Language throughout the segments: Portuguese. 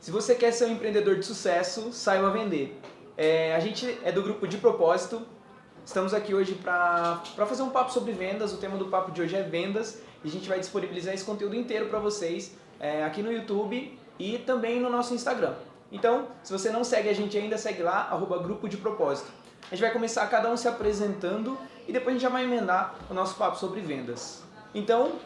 Se você quer ser um empreendedor de sucesso, saiba vender. A gente é do grupo De Propósito. Estamos aqui hoje para fazer um papo sobre vendas. O tema do papo de hoje é vendas e a gente vai disponibilizar esse conteúdo inteiro para vocês aqui no YouTube e também no nosso Instagram. Então, se você não segue a gente ainda, segue lá, @grupo de propósito. A gente vai começar cada um se apresentando e depois a gente já vai emendar o nosso papo sobre vendas. Então,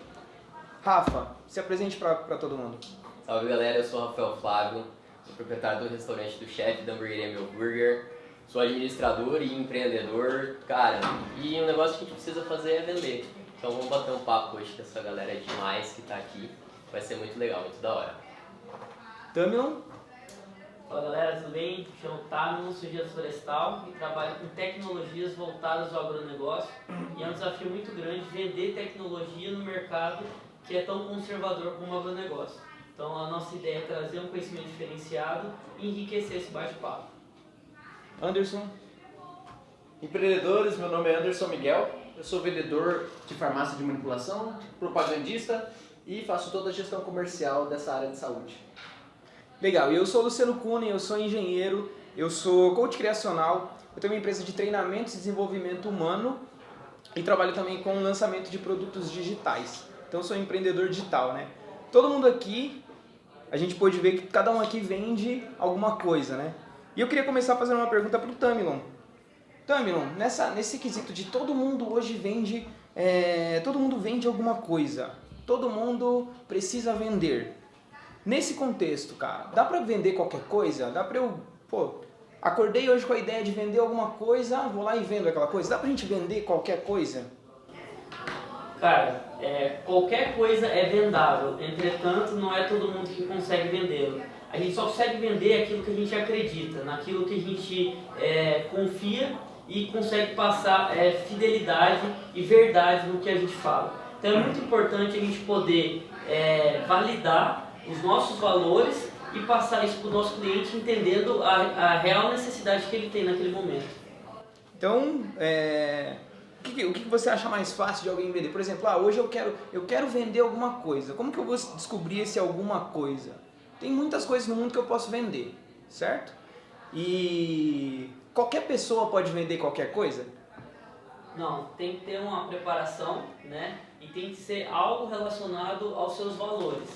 Rafa, se apresente para todo mundo. Salve galera, eu sou o Rafael Flávio, sou proprietário do restaurante do chefe da Hamburgueria Meu Burger, sou administrador e empreendedor, cara, e um negócio que a gente precisa fazer é vender. Então vamos bater um papo hoje com essa galera demais que tá aqui, vai ser muito legal, muito da hora. Tamilon? Fala galera, tudo bem? Me chamo Tamilon, sou engenheiro florestal e trabalho com tecnologias voltadas ao agronegócio e é um desafio muito grande vender tecnologia no mercado que é tão conservador como o agronegócio. Então a nossa ideia é trazer um conhecimento diferenciado e enriquecer esse bate-papo. Anderson? Empreendedores, meu nome é Anderson Miguel, eu sou vendedor de farmácia de manipulação, propagandista e faço toda a gestão comercial dessa área de saúde. Legal, eu sou Luciano Cunha, eu sou engenheiro, eu sou coach criacional, eu tenho uma empresa de treinamentos e desenvolvimento humano e trabalho também com lançamento de produtos digitais. Então eu sou empreendedor digital, né? Todo mundo aqui, a gente pôde ver que cada um aqui vende alguma coisa, né? E eu queria começar fazendo uma pergunta para o Tamilon. Tamilon, nesse quesito de todo mundo hoje vende, todo mundo vende alguma coisa, todo mundo precisa vender. Nesse contexto, cara, dá pra vender qualquer coisa? Dá pra eu, acordei hoje com a ideia de vender alguma coisa, vou lá e vendo aquela coisa. Dá pra gente vender qualquer coisa? Cara, qualquer coisa é vendável, entretanto não é todo mundo que consegue vendê-lo. A gente só consegue vender aquilo que a gente acredita, naquilo que a gente confia e consegue passar fidelidade e verdade no que a gente fala. Então é muito importante a gente poder validar os nossos valores e passar isso para o nosso cliente entendendo a real necessidade que ele tem naquele momento. Então, o que você acha mais fácil de alguém vender? Por exemplo, hoje eu quero vender alguma coisa. Como que eu vou descobrir esse alguma coisa? Tem muitas coisas no mundo que eu posso vender, certo? E qualquer pessoa pode vender qualquer coisa? Não, tem que ter uma preparação, né? E tem que ser algo relacionado aos seus valores.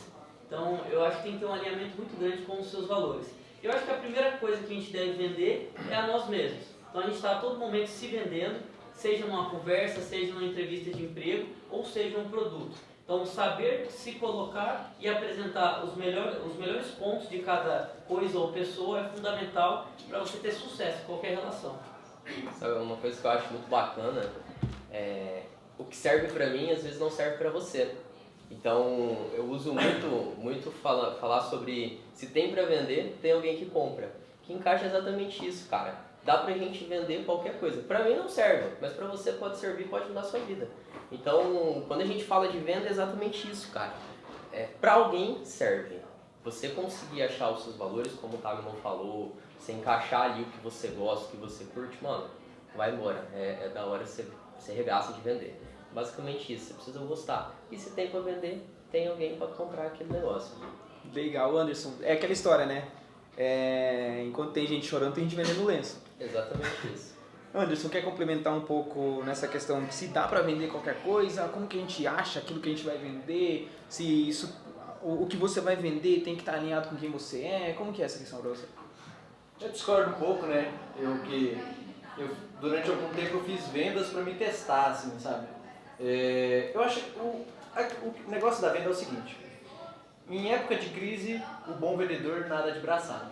Então, eu acho que tem que ter um alinhamento muito grande com os seus valores. Eu acho que a primeira coisa que a gente deve vender é a nós mesmos. Então, a gente está a todo momento se vendendo, seja numa conversa, seja numa entrevista de emprego, ou seja um produto. Então, saber se colocar e apresentar os melhores pontos de cada coisa ou pessoa é fundamental para você ter sucesso em qualquer relação. Sabe, uma coisa que eu acho muito bacana o que serve pra mim às vezes não serve pra você. Então eu uso muito falar sobre se tem pra vender, tem alguém que compra. Que encaixa exatamente isso, cara. Dá pra gente vender qualquer coisa. Pra mim não serve, mas pra você pode servir, pode mudar a sua vida. Então quando a gente fala de venda é exatamente isso, cara. Pra alguém serve. Você conseguir achar os seus valores, como o Tamilon falou, você encaixar ali o que você gosta, o que você curte, mano, vai embora. É da hora você regaça de vender. Basicamente isso, você precisa gostar. E se tem pra vender, tem alguém pra comprar aquele negócio. Legal, Anderson. É aquela história, né? Enquanto tem gente chorando, tem gente vendendo lenço. Exatamente isso. Anderson, quer complementar um pouco nessa questão de se dá pra vender qualquer coisa? Como que a gente acha aquilo que a gente vai vender? Se isso, o que você vai vender tem que estar alinhado com quem você é? Como que é essa questão pra você? Eu discordo um pouco, né? Durante algum tempo eu fiz vendas para me testar, assim, sabe? Eu acho que o negócio da venda é o seguinte: em época de crise, o bom vendedor nada de braçada,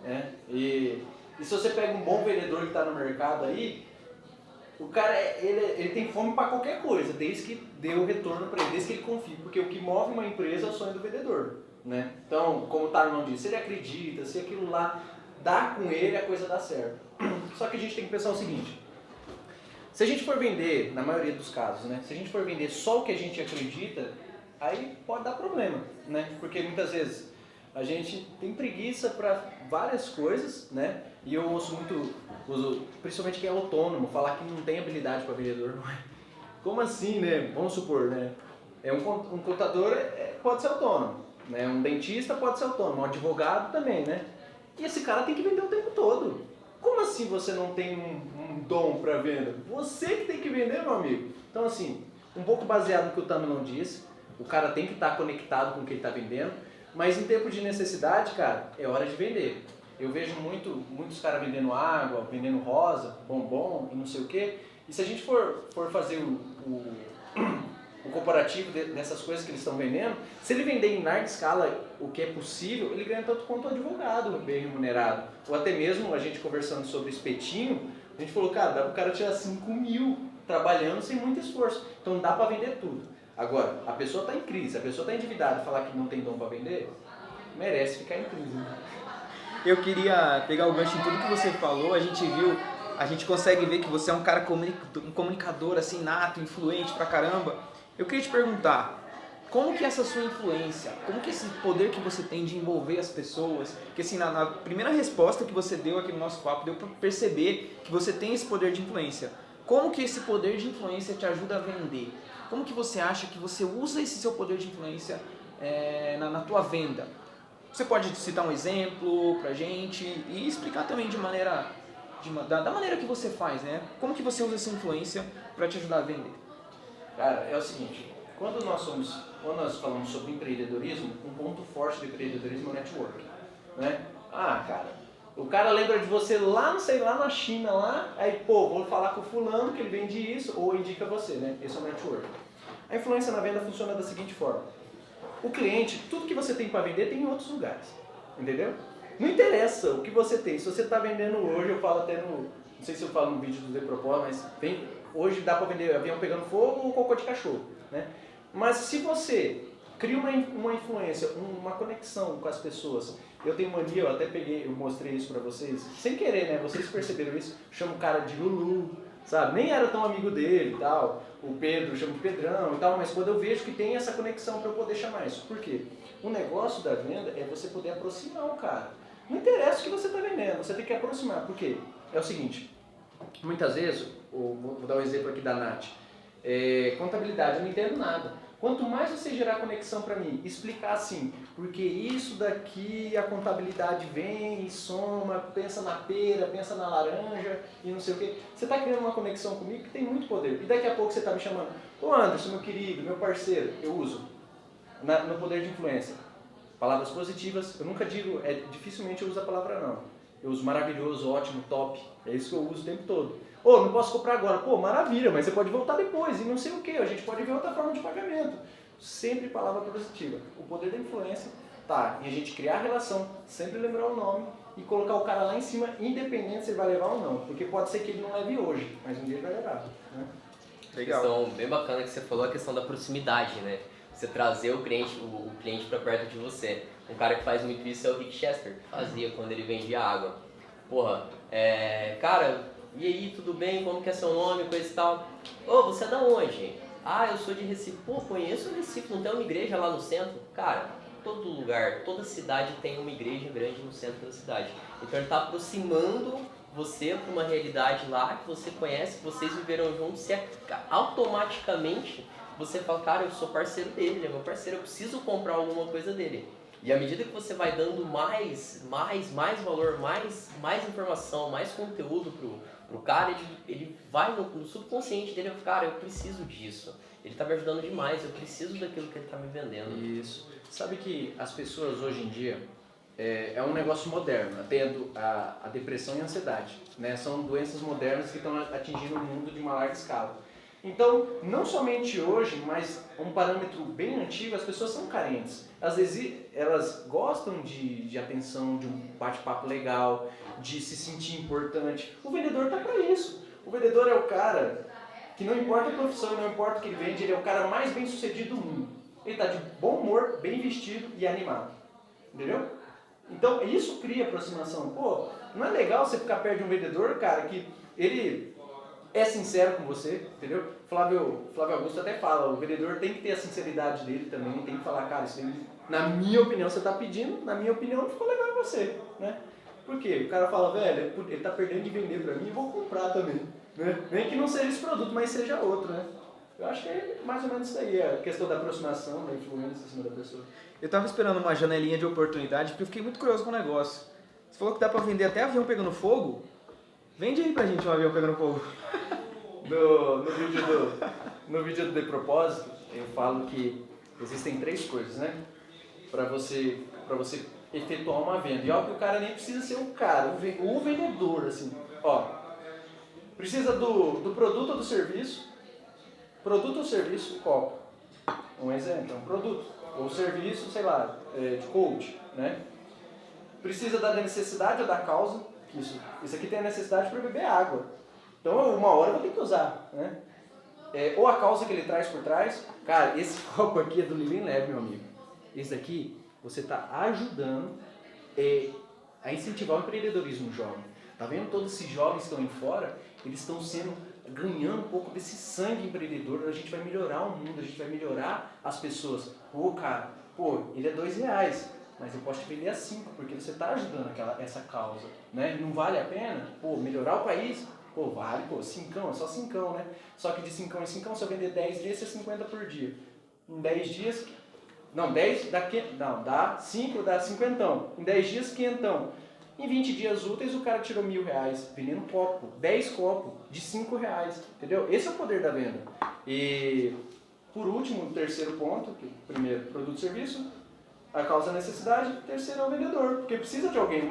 né? E se você pega um bom vendedor que está no mercado aí, o cara ele tem fome para qualquer coisa, desde que dê o retorno para ele, desde que ele confie, porque o que move uma empresa é o sonho do vendedor, né? Então, como o Tarnon disse, se ele acredita, se aquilo lá dá com ele, a coisa dá certo. Só que a gente tem que pensar o seguinte: se a gente for vender, na maioria dos casos, né? Se a gente for vender só o que a gente acredita, aí pode dar problema, né? Porque muitas vezes a gente tem preguiça para várias coisas, né? E eu ouço principalmente quem é autônomo, falar que não tem habilidade para vendedor. Como assim, né? Vamos supor, né? Um contador pode ser autônomo, né? Um dentista pode ser autônomo, um advogado também, né? E esse cara tem que vender o tempo todo. Como assim você não tem um dom para venda? Você que tem que vender, meu amigo. Então, assim, um pouco baseado no que o Tamilon disse, o cara tem que estar conectado com o que ele está vendendo, mas em tempo de necessidade, cara, é hora de vender. Eu vejo muitos caras vendendo água, vendendo rosa, bombom e não sei o quê. E se a gente for fazer o comparativo dessas coisas que eles estão vendendo, se ele vender em larga escala o que é possível, ele ganha tanto quanto o advogado bem remunerado. Ou até mesmo a gente conversando sobre espetinho, a gente falou, cara, dá para o cara tirar 5 mil trabalhando sem muito esforço. Então dá para vender tudo. Agora, a pessoa está em crise, a pessoa está endividada, falar que não tem dom para vender, merece ficar em crise. Né? Eu queria pegar o gancho em tudo que você falou, a gente consegue ver que você é um cara um comunicador assim, nato, influente pra caramba. Eu queria te perguntar, como que essa sua influência, como que esse poder que você tem de envolver as pessoas, que assim, na primeira resposta que você deu aqui no nosso papo, deu pra perceber que você tem esse poder de influência. Como que esse poder de influência te ajuda a vender? Como que você acha que você usa esse seu poder de influência na tua venda? Você pode citar um exemplo pra gente e explicar também da maneira que você faz, né? Como que você usa essa influência para te ajudar a vender? Cara, é o seguinte, quando nós falamos sobre empreendedorismo, um ponto forte do empreendedorismo é o network, né? Ah, cara, o cara lembra de você lá, não sei, lá na China, lá, aí, pô, vou falar com o fulano que ele vende isso, ou indica você, né? Esse é o network. A influência na venda funciona da seguinte forma. O cliente, tudo que você tem para vender tem em outros lugares, entendeu? Não interessa o que você tem. Se você está vendendo hoje, eu falo até não sei se eu falo no vídeo do The Propós, mas hoje dá para vender avião pegando fogo ou cocô de cachorro, né? Mas se você cria uma influência, uma conexão com as pessoas, eu tenho mania, eu até eu mostrei isso para vocês, sem querer, né? Vocês perceberam isso? Chamo o cara de Lulu, sabe? Nem era tão amigo dele e tal. O Pedro, chamo de Pedrão e tal, mas quando eu vejo que tem essa conexão para eu poder chamar isso. Por quê? O negócio da venda é você poder aproximar o cara. Não interessa o que você está vendendo, você tem que aproximar. Por quê? É o seguinte, muitas vezes, vou dar um exemplo aqui da Nath, contabilidade, eu não entendo nada. Quanto mais você gerar conexão para mim, explicar assim, porque isso daqui, a contabilidade vem e soma, pensa na pera, pensa na laranja e não sei o quê. Você está criando uma conexão comigo que tem muito poder. E daqui a pouco você está me chamando, ô Anderson, meu querido, meu parceiro, eu uso no poder de influência. Palavras positivas, eu nunca digo, dificilmente eu uso a palavra não. Eu uso maravilhoso, ótimo, top, é isso que eu uso o tempo todo. Ô, não posso comprar agora. Pô, maravilha, mas você pode voltar depois e não sei o que. A gente pode ver outra forma de pagamento. Sempre palavra positiva. O poder da influência tá em a gente criar a relação, sempre lembrar o nome e colocar o cara lá em cima, independente se ele vai levar ou não. Porque pode ser que ele não leve hoje, mas um dia ele vai levar. Né? Legal. Questão bem bacana que você falou, a questão da proximidade, né? Você trazer o cliente para perto de você. Um cara que faz muito isso é o Rick Chester, que fazia quando ele vendia água. Porra, cara... E aí, tudo bem? Como que é seu nome? Coisa e tal. Ô, você é da onde? Ah, eu sou de Recife. Pô, conheço o Recife, não tem uma igreja lá no centro? Cara, todo lugar, toda cidade tem uma igreja grande no centro da cidade. Então ele está aproximando você para uma realidade lá que você conhece, que vocês viveram juntos, e automaticamente você fala, cara, eu sou parceiro dele, ele é meu parceiro, eu preciso comprar alguma coisa dele. E à medida que você vai dando mais valor, mais informação, mais conteúdo pro cara, ele vai no subconsciente dele, cara, eu preciso disso. Ele tá me ajudando demais, eu preciso daquilo que ele tá me vendendo. Isso. Sabe que as pessoas hoje em dia, é um negócio moderno, tendo a depressão e a ansiedade, né? São doenças modernas que estão atingindo o mundo de uma larga escala. Então, não somente hoje, mas um parâmetro bem antigo, as pessoas são carentes. Às vezes elas gostam de atenção, de um bate-papo legal, de se sentir importante. O vendedor está para isso. O vendedor é o cara que não importa a profissão, não importa o que ele vende, ele é o cara mais bem sucedido do mundo. Ele está de bom humor, bem vestido e animado. Entendeu? Então, isso cria aproximação. Pô, não é legal você ficar perto de um vendedor, cara, que ele é sincero com você, entendeu? Flávio Augusto até fala, o vendedor tem que ter a sinceridade dele também, tem que falar, cara, isso aí, na minha opinião, você está pedindo, na minha opinião, não ficou legal em você, né? Por quê? O cara fala, velho, ele está perdendo de vender para mim, eu vou comprar também, né? Nem que não seja esse produto, mas seja outro, né? Eu acho que é mais ou menos isso aí, a questão da aproximação, da influência em cima da pessoa. Eu tava esperando uma janelinha de oportunidade porque eu fiquei muito curioso com o negócio. Você falou que dá pra vender até avião pegando fogo? Vende aí pra gente um avião pegando fogo. No vídeo do De Propósito, eu falo que existem 3 coisas, né? Pra você efetuar uma venda. E ó, que o cara nem precisa ser um cara, o vendedor, assim. Ó, precisa do produto ou do serviço. Produto ou serviço, copo. Um exemplo, é um produto. Ou serviço, sei lá, de coach, né? Precisa da necessidade ou da causa. Isso aqui tem a necessidade para beber água. Então, uma hora eu vou ter que usar, né? Ou a causa que ele traz por trás. Cara, esse copo aqui é do Living Lab, meu amigo. Esse daqui, você está ajudando a incentivar o empreendedorismo jovem. Tá vendo todos esses jovens que estão aí fora? Eles estão ganhando um pouco desse sangue empreendedor. A gente vai melhorar o mundo, a gente vai melhorar as pessoas. Pô, cara, ele é R$2, mas eu posso te vender a 5, porque você está ajudando essa causa, né? Não vale a pena? Melhorar o país? Vale, 5, é só 5, né? Só que de 5 em 5, se eu vender 10 dias, é 50 por dia. Em 10 dias, não, 10 dá 5, dá 50. Em 10 dias, 500. Em 20 dias úteis, o cara tirou R$1.000 vendendo copo, 10 copos de R$5, entendeu? Esse é o poder da venda. E, por último, o terceiro ponto, primeiro, produto e serviço, a causa é a necessidade, o terceiro é o vendedor, porque precisa de alguém.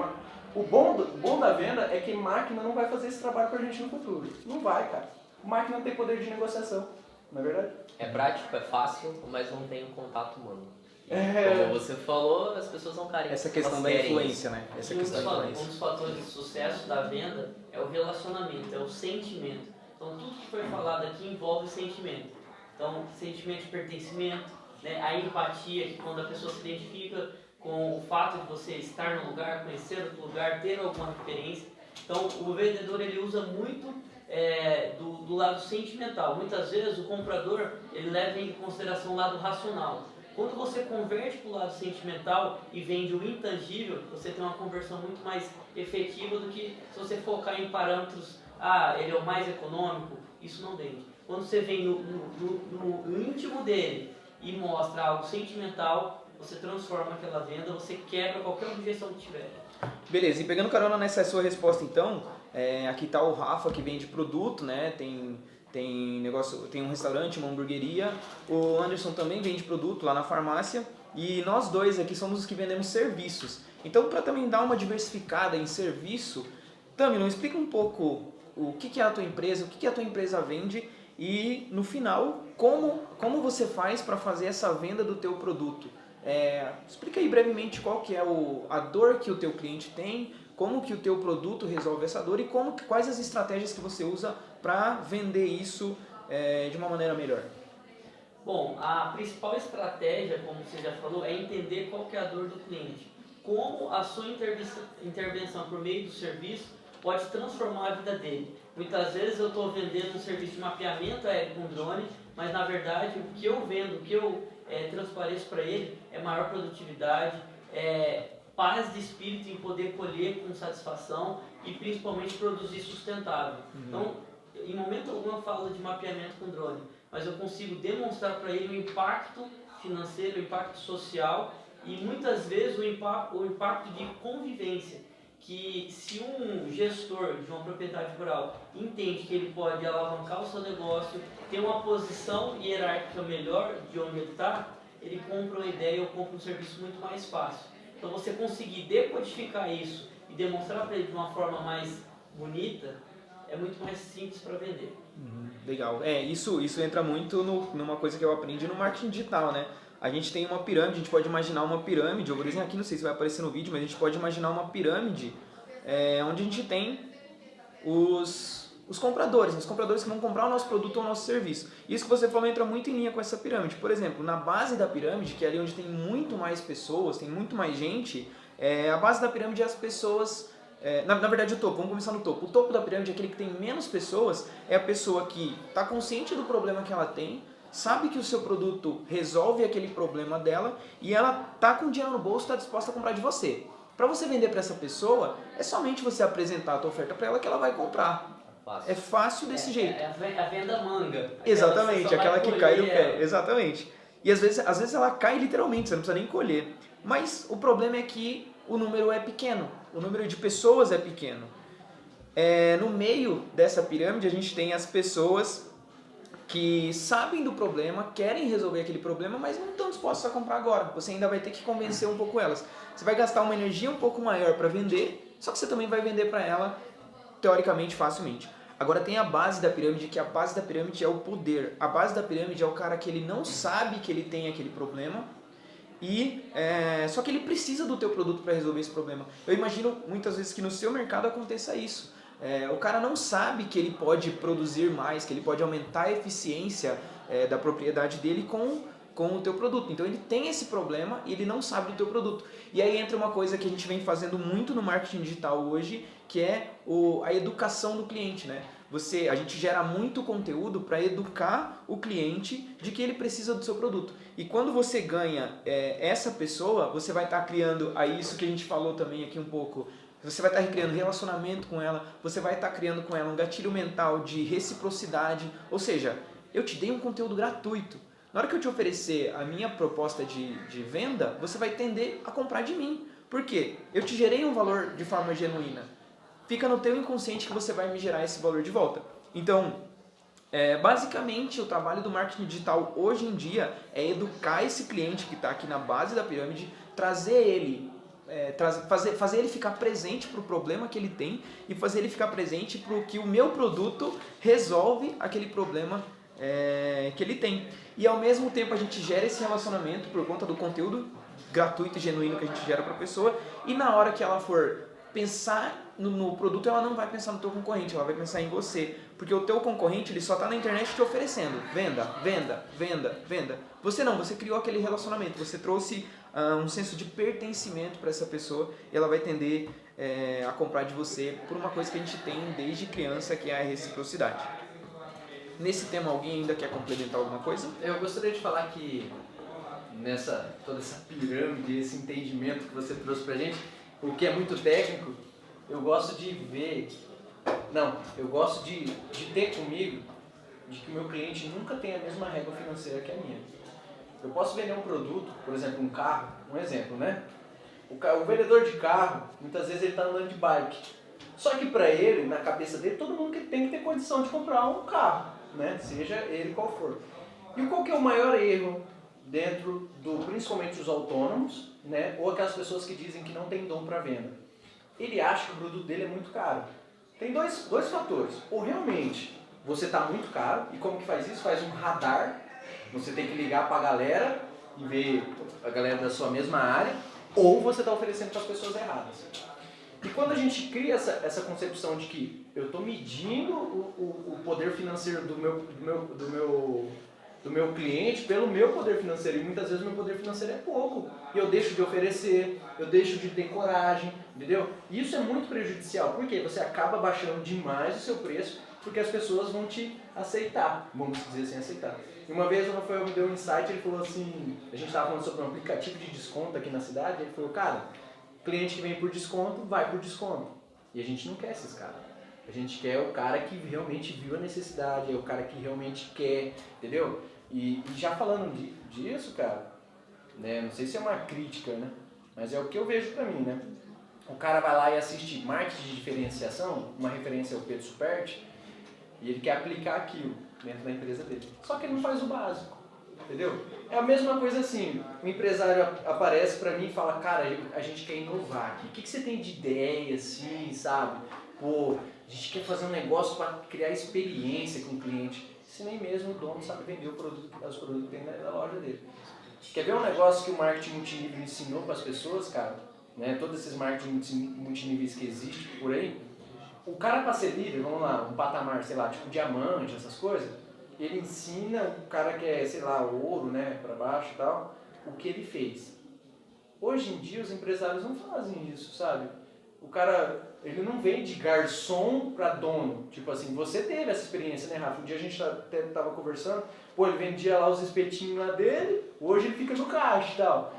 O bom da venda é que máquina não vai fazer esse trabalho pra gente no futuro. Não vai, cara. Máquina não tem poder de negociação, não é verdade? É prático, é fácil, mas não tem um contato humano. É. Como você falou, as pessoas são carentes. Essa questão da influência, né? Essa questão da Um influência. dos fatores de sucesso da venda é o relacionamento, é o sentimento. Então, tudo que foi falado aqui envolve sentimento. Então, sentimento de pertencimento, né? A empatia, que quando a pessoa se identifica com o fato de você estar no lugar, conhecer outro lugar, ter alguma referência. Então, o vendedor ele usa muito do lado sentimental. Muitas vezes o comprador ele leva em consideração o lado racional. Quando você converte para o lado sentimental e vende o intangível, você tem uma conversão muito mais efetiva do que se você focar em parâmetros, ele é o mais econômico, isso não vende. Quando você vem no íntimo dele e mostra algo sentimental, você transforma aquela venda, você quebra qualquer objeção que tiver. Beleza, e pegando carona nessa sua resposta então, aqui está o Rafa que vende produto, né? Tem um restaurante, uma hamburgueria. O Anderson também vende produto lá na farmácia. E nós dois aqui somos os que vendemos serviços. Então, para também dar uma diversificada em serviço, Tami, explica um pouco o que é a tua empresa, o que a tua empresa vende e, no final, como você faz para fazer essa venda do teu produto. Explica aí brevemente qual que é a dor que o teu cliente tem, como que o teu produto resolve essa dor e quais as estratégias que você usa para vender isso de uma maneira melhor. Bom, a principal estratégia, como você já falou, é entender qual que é a dor do cliente. Como a sua intervenção por meio do serviço pode transformar a vida dele. Muitas vezes eu estou vendendo um serviço de mapeamento aéreo com drone, mas na verdade o que eu vendo, o que eu transpareço para ele é maior produtividade, paz de espírito em poder colher com satisfação e principalmente produzir sustentável. Então, em momento algum eu falo de mapeamento com drone, mas eu consigo demonstrar para ele o impacto financeiro, o impacto social e muitas vezes o impacto de convivência, que se um gestor de uma propriedade rural entende que ele pode alavancar o seu negócio, ter uma posição hierárquica melhor de onde ele está, ele compra uma ideia ou compra um serviço muito mais fácil. Então você conseguir decodificar isso e demonstrar para ele de uma forma mais bonita, é muito mais simples para vender. Legal. Isso entra muito numa coisa que eu aprendi no marketing digital, né? A gente tem uma pirâmide, a gente pode imaginar uma pirâmide, eu vou desenhar aqui, não sei se vai aparecer no vídeo, mas a gente pode imaginar uma pirâmide onde a gente tem os compradores, os compradores que vão comprar o nosso produto ou o nosso serviço. Isso que você falou entra muito em linha com essa pirâmide. Por exemplo, na base da pirâmide, que é ali onde tem muito mais pessoas, tem muito mais gente, a base da pirâmide é as pessoas... Na verdade, o topo, vamos começar no topo. O topo da pirâmide é aquele que tem menos pessoas, é a pessoa que está consciente do problema que ela tem, sabe que o seu produto resolve aquele problema dela e ela está com dinheiro no bolso, está disposta a comprar de você. Para você vender para essa pessoa, é somente você apresentar a tua oferta para ela que ela vai comprar. Fácil. É fácil desse jeito. É a venda manga. Exatamente, aquela que cai do pé. ela. Exatamente. E às vezes ela cai literalmente, você não precisa nem colher. Mas o problema é que o número é pequeno, o número de pessoas é pequeno. No meio dessa pirâmide a gente tem as pessoas que sabem do problema, querem resolver aquele problema, mas não estão dispostas a comprar agora. Você ainda vai ter que convencer um pouco elas. Você vai gastar uma energia um pouco maior para vender, só que você também vai vender para ela, teoricamente, facilmente. Agora tem a base da pirâmide, que a base da pirâmide é o poder. A base da pirâmide é o cara que ele não sabe que ele tem aquele problema, só que ele precisa do teu produto para resolver esse problema. Eu imagino muitas vezes que no seu mercado aconteça isso. O cara não sabe que ele pode produzir mais, que ele pode aumentar a eficiência da propriedade dele com o teu produto. Então ele tem esse problema e ele não sabe do teu produto. E aí entra uma coisa que a gente vem fazendo muito no marketing digital hoje, que é a educação do cliente, né? A gente gera muito conteúdo para educar o cliente de que ele precisa do seu produto. E quando você ganha essa pessoa, você vai estar criando isso que a gente falou também aqui um pouco. Você vai estar criando relacionamento com ela, você vai estar criando com ela um gatilho mental de reciprocidade. Ou seja, eu te dei um conteúdo gratuito. Na hora que eu te oferecer a minha proposta de venda, você vai tender a comprar de mim. Por quê? Eu te gerei um valor de forma genuína. Fica no teu inconsciente que você vai me gerar esse valor de volta. Então, basicamente, o trabalho do marketing digital hoje em dia é educar esse cliente que está aqui na base da pirâmide, trazer ele, fazer ele ficar presente para o problema que ele tem e fazer ele ficar presente para o que o meu produto resolve aquele problema que ele tem. E ao mesmo tempo a gente gera esse relacionamento por conta do conteúdo gratuito e genuíno que a gente gera para a pessoa, e na hora que ela for pensar no produto, ela não vai pensar no teu concorrente, ela vai pensar em você, porque o teu concorrente ele só está na internet te oferecendo venda, venda, venda, venda. Você não, você criou aquele relacionamento, você trouxe um senso de pertencimento para essa pessoa e ela vai tender a comprar de você por uma coisa que a gente tem desde criança, que é a reciprocidade. Nesse tema, alguém ainda quer complementar alguma coisa? Eu gostaria de falar que toda essa pirâmide, esse entendimento que você trouxe pra gente, o que é muito técnico, eu gosto de ter comigo de que o meu cliente nunca tem a mesma régua financeira que a minha. Eu posso vender um produto, por exemplo, um carro, um exemplo, né? O vendedor de carro, muitas vezes ele está andando de bike. Só que para ele, na cabeça dele, todo mundo tem que ter condição de comprar um carro, né? Seja ele qual for. E qual que é o maior erro dentro principalmente os autônomos, né? Ou aquelas pessoas que dizem que não tem dom para venda? Ele acha que o produto dele é muito caro. Tem dois fatores. Ou realmente você está muito caro, e como que faz isso? Faz um radar. Você tem que ligar para a galera e ver a galera da sua mesma área, ou você está oferecendo para as pessoas erradas. E quando a gente cria essa concepção de que eu estou medindo o poder financeiro do meu cliente pelo meu poder financeiro, e muitas vezes o meu poder financeiro é pouco, e eu deixo de oferecer, eu deixo de ter coragem, entendeu? E isso é muito prejudicial, porque você acaba baixando demais o seu preço, porque as pessoas vão te aceitar, vamos dizer assim, aceitar. E uma vez o Rafael me deu um insight, ele falou assim, a gente estava falando sobre um aplicativo de desconto aqui na cidade, ele falou, cara, cliente que vem por desconto, vai por desconto. E a gente não quer esses caras. A gente quer o cara que realmente viu a necessidade, é o cara que realmente quer, entendeu? E já falando disso, cara, né, não sei se é uma crítica, né, mas é o que eu vejo pra mim, né? O cara vai lá e assiste marketing de diferenciação, uma referência ao Pedro Superti, e ele quer aplicar aquilo dentro da empresa dele. Só que ele não faz o básico, entendeu? É a mesma coisa assim, o empresário aparece pra mim e fala, cara, a gente quer inovar aqui. O que você tem de ideia, assim, sabe? Pô, a gente quer fazer um negócio para criar experiência com o cliente. Se nem mesmo o dono sabe vender os produtos que tem na loja dele. Quer ver um negócio que o marketing multinível ensinou para as pessoas, cara? Né? Todos esses marketing multiníveis que existem por aí. O cara para ser líder, vamos lá, um patamar, sei lá, tipo diamante, essas coisas, ele ensina o cara que é, sei lá, ouro, né, para baixo e tal, o que ele fez. Hoje em dia os empresários não fazem isso, sabe? O cara, ele não vem de garçom para dono. Tipo assim, você teve essa experiência, né, Rafa? Um dia a gente até tava conversando, pô, ele vendia lá os espetinhos lá dele, hoje ele fica no caixa e tal.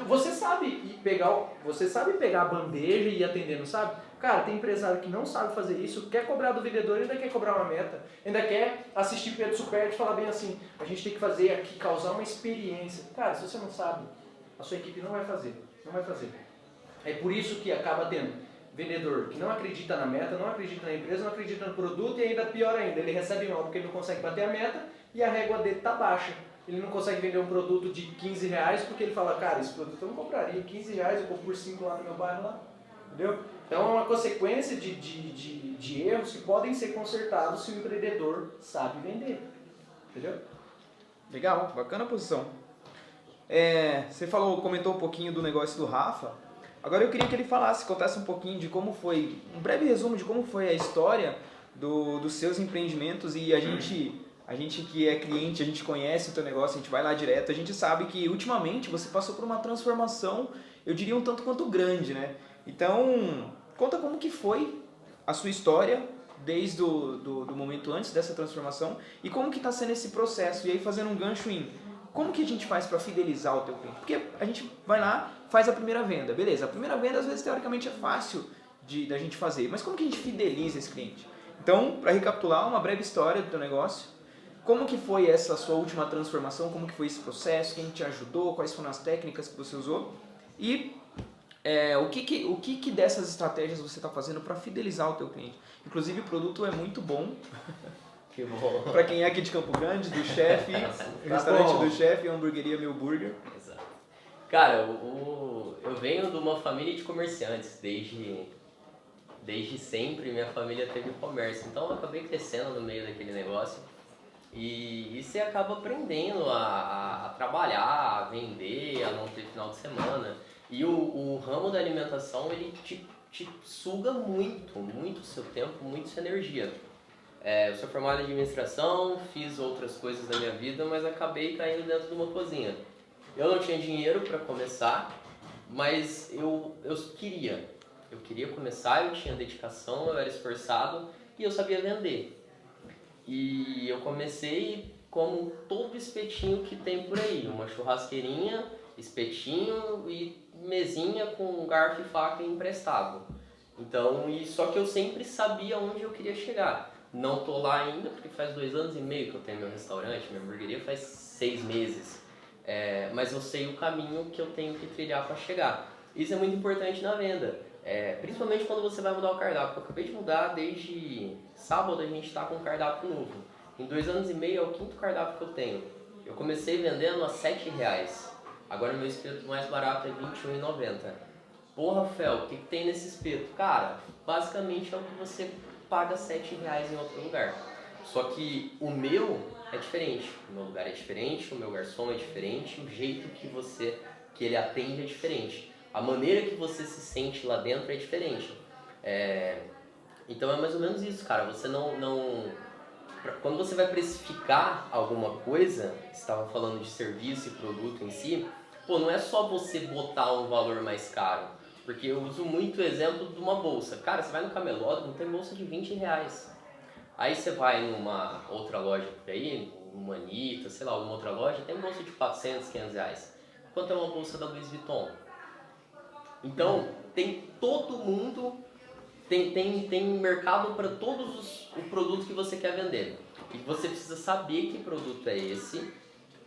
Você sabe pegar a bandeja e ir atender, não sabe? Cara, tem empresário que não sabe fazer isso, quer cobrar do vendedor, ainda quer cobrar uma meta, ainda quer assistir Pedro Superti e falar bem assim, a gente tem que fazer aqui, causar uma experiência. Cara, se você não sabe, a sua equipe não vai fazer. É por isso que acaba tendo vendedor que não acredita na meta, não acredita na empresa, não acredita no produto e ainda pior ainda, ele recebe mal porque ele não consegue bater a meta e a régua dele tá baixa. Ele não consegue vender um produto de 15 reais porque ele fala, cara, esse produto eu não compraria, 15 reais eu compro por 5 lá no meu bairro lá. Entendeu? Então é uma consequência de erros que podem ser consertados se o empreendedor sabe vender. Entendeu? Legal, bacana a posição. Você comentou um pouquinho do negócio do Rafa. Agora eu queria que ele contasse um pouquinho de como foi, um breve resumo de como foi a história dos seus empreendimentos. E a gente que é cliente, a gente conhece o teu negócio, a gente vai lá direto, a gente sabe que ultimamente você passou por uma transformação, eu diria um tanto quanto grande, né? Então, conta como que foi a sua história desde do momento antes dessa transformação e como que está sendo esse processo. E aí fazendo um gancho em como que a gente faz para fidelizar o teu cliente? Porque a gente vai lá, faz a primeira venda, beleza. A primeira venda às vezes teoricamente é fácil da gente fazer, mas como que a gente fideliza esse cliente? Então, para recapitular, uma breve história do teu negócio. Como que foi essa sua última transformação? Como que foi esse processo? Quem te ajudou? Quais foram as técnicas que você usou? E o que dessas estratégias você está fazendo para fidelizar o teu cliente? Inclusive o produto é muito bom. Que bom. Para quem é aqui de Campo Grande, do chefe, restaurante do chefe, hamburgueria Meu Burger. Exato. Cara, eu venho de uma família de comerciantes, desde sempre minha família teve comércio, então eu acabei crescendo no meio daquele negócio e você acaba aprendendo a trabalhar, a vender, a não ter final de semana. E o ramo da alimentação, ele te suga muito o seu tempo, muito sua energia. Eu sou formado em administração, fiz outras coisas da minha vida, mas acabei caindo dentro de uma cozinha. Eu não tinha dinheiro para começar, mas eu queria começar, eu tinha dedicação, eu era esforçado e eu sabia vender. E eu comecei como todo espetinho que tem por aí, uma churrasqueirinha, espetinho e mesinha com garfo e faca emprestado. Então, só que eu sempre sabia onde eu queria chegar. Não tô lá ainda, porque faz 2 anos e meio que eu tenho meu restaurante, minha hamburgueria faz 6 meses. Mas eu sei o caminho que eu tenho que trilhar para chegar. Isso é muito importante na venda, principalmente quando você vai mudar o cardápio. Eu acabei de mudar, desde sábado a gente está com um cardápio novo. Em 2 anos e meio é o 5º cardápio que eu tenho. Eu comecei vendendo a R$7. Agora meu espeto mais barato é R$21,90. Porra, Fel, o que tem nesse espeto? Cara, basicamente é o que você paga R$7 em outro lugar. Só que o meu é diferente, o meu lugar é diferente, o meu garçom é diferente, o jeito que ele atende é diferente, a maneira que você se sente lá dentro é diferente. Então é mais ou menos isso, cara. Você quando você vai precificar alguma coisa, você estava falando de serviço e produto em si, não é só você botar um valor mais caro. Porque eu uso muito o exemplo de uma bolsa. Cara, você vai no camelódromo, tem bolsa de R$20. Aí você vai numa outra loja por aí, uma Anitta, sei lá, alguma outra loja, tem bolsa de R$400, R$500. Quanto é uma bolsa da Louis Vuitton? Então, tem todo mundo, tem mercado para todos os produtos que você quer vender. E você precisa saber que produto é esse,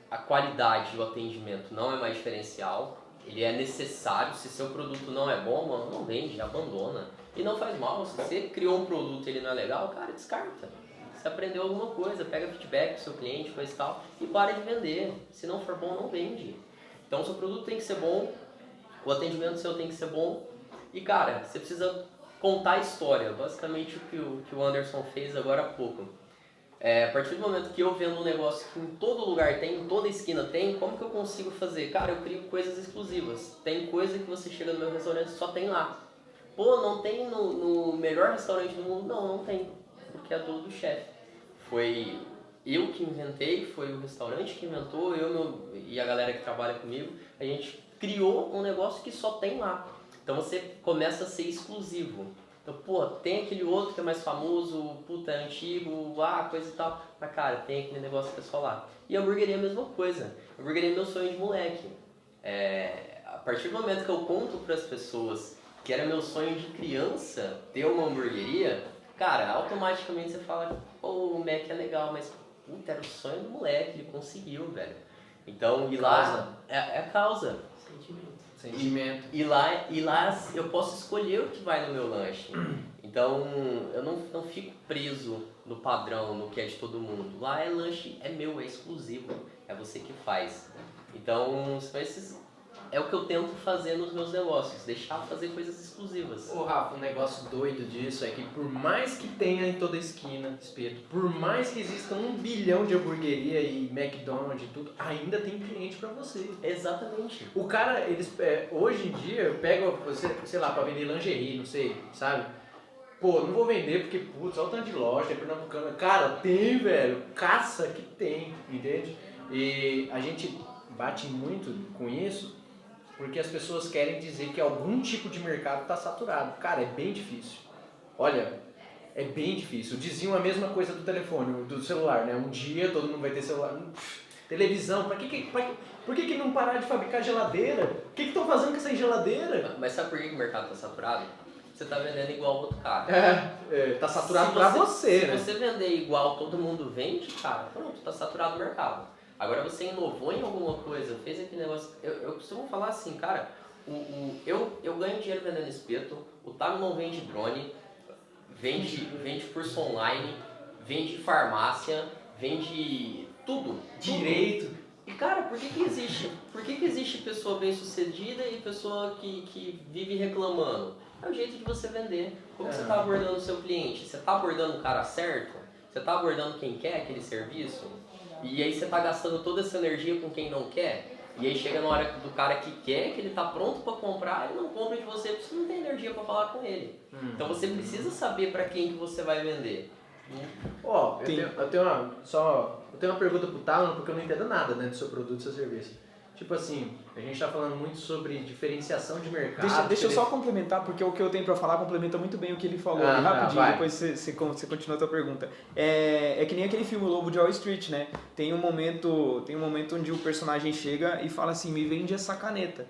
a qualidade e o atendimento não é mais diferencial. Ele é necessário. Se seu produto não é bom, mano, não vende, abandona. E não faz mal. Se você criou um produto e ele não é legal, cara, descarta. Você aprendeu alguma coisa, pega feedback do seu cliente, coisa e tal, e para de vender. Se não for bom, não vende. Então, o seu produto tem que ser bom, o atendimento seu tem que ser bom. E, cara, você precisa contar a história. Basicamente, o que o Anderson fez agora há pouco. A partir do momento que eu vendo um negócio que em todo lugar tem, em toda esquina tem, como que eu consigo fazer? Cara, eu crio coisas exclusivas. Tem coisa que você chega no meu restaurante e só tem lá. Não tem no melhor restaurante do mundo? Não tem. Porque é do chefe. Foi eu que inventei, foi o restaurante que inventou, e a galera que trabalha comigo. A gente criou um negócio que só tem lá. Então você começa a ser exclusivo. Então, tem aquele outro que é mais famoso, é antigo, coisa e tal. Mas, cara, tem aquele negócio que é só lá. E a hamburgueria é a mesma coisa. A hamburgueria é meu sonho de moleque. partir do momento que eu conto para as pessoas que era meu sonho de criança ter uma hamburgueria, cara, automaticamente você fala, pô, o Mac é legal, mas puta, era o sonho do moleque, ele conseguiu, velho. Então, e lá é a causa. Sentimento. E lá eu posso escolher o que vai no meu lanche. Então, eu não fico preso no padrão, no que é de todo mundo. Lá é lanche, é meu, é exclusivo. É você que faz. Então, é o que eu tento fazer nos meus negócios. Deixar fazer coisas exclusivas. Ô Rafa, um negócio doido disso é que por mais que tenha em toda esquina espeto, por mais que exista 1 bilhão de hamburgueria e McDonald's e tudo, ainda tem cliente pra você. Exatamente. O cara, hoje em dia, eu pego, sei lá, pra vender lingerie, não sei, sabe? Pô, não vou vender porque, putz, olha o tanto de loja, é pernambucana. Cara, tem, velho, caça que tem, entende? E a gente bate muito com isso porque as pessoas querem dizer que algum tipo de mercado está saturado. Cara, é bem difícil. Olha, é bem difícil. Diziam a mesma coisa do telefone, do celular, né? Um dia todo mundo vai ter celular. Televisão, por que não parar de fabricar geladeira? O que estão fazendo com essa geladeira? Mas sabe por que o mercado está saturado? Você está vendendo igual outro cara. Tá saturado pra você, né? Se você vender igual todo mundo vende, cara, pronto, tá saturado o mercado. Agora você inovou em alguma coisa, fez aquele negócio. Eu costumo falar assim, cara, eu ganho dinheiro vendendo espeto, o Tamo não vende drone, vende curso online, vende farmácia, vende tudo. Direito. E cara, por que existe pessoa bem sucedida e pessoa que vive reclamando? É o jeito de você vender. Como você está abordando o seu cliente? Você está abordando o cara certo? Você está abordando quem quer aquele serviço? E aí você está gastando toda essa energia com quem não quer? E aí chega na hora do cara que quer, que ele está pronto para comprar, ele não compra de você porque você não tem energia para falar com ele. Então você precisa saber para quem que você vai vender. Eu tenho uma pergunta pro Talon, porque eu não entendo nada, né, do seu produto, do seu serviço. Tipo assim, a gente tá falando muito sobre diferenciação de mercado. Deixa eu só complementar, porque o que eu tenho pra falar complementa muito bem o que ele falou ali, rapidinho, depois você continua a tua pergunta. É que nem aquele filme, O Lobo de Wall Street, né? Tem um momento onde o personagem chega e fala assim, me vende essa caneta.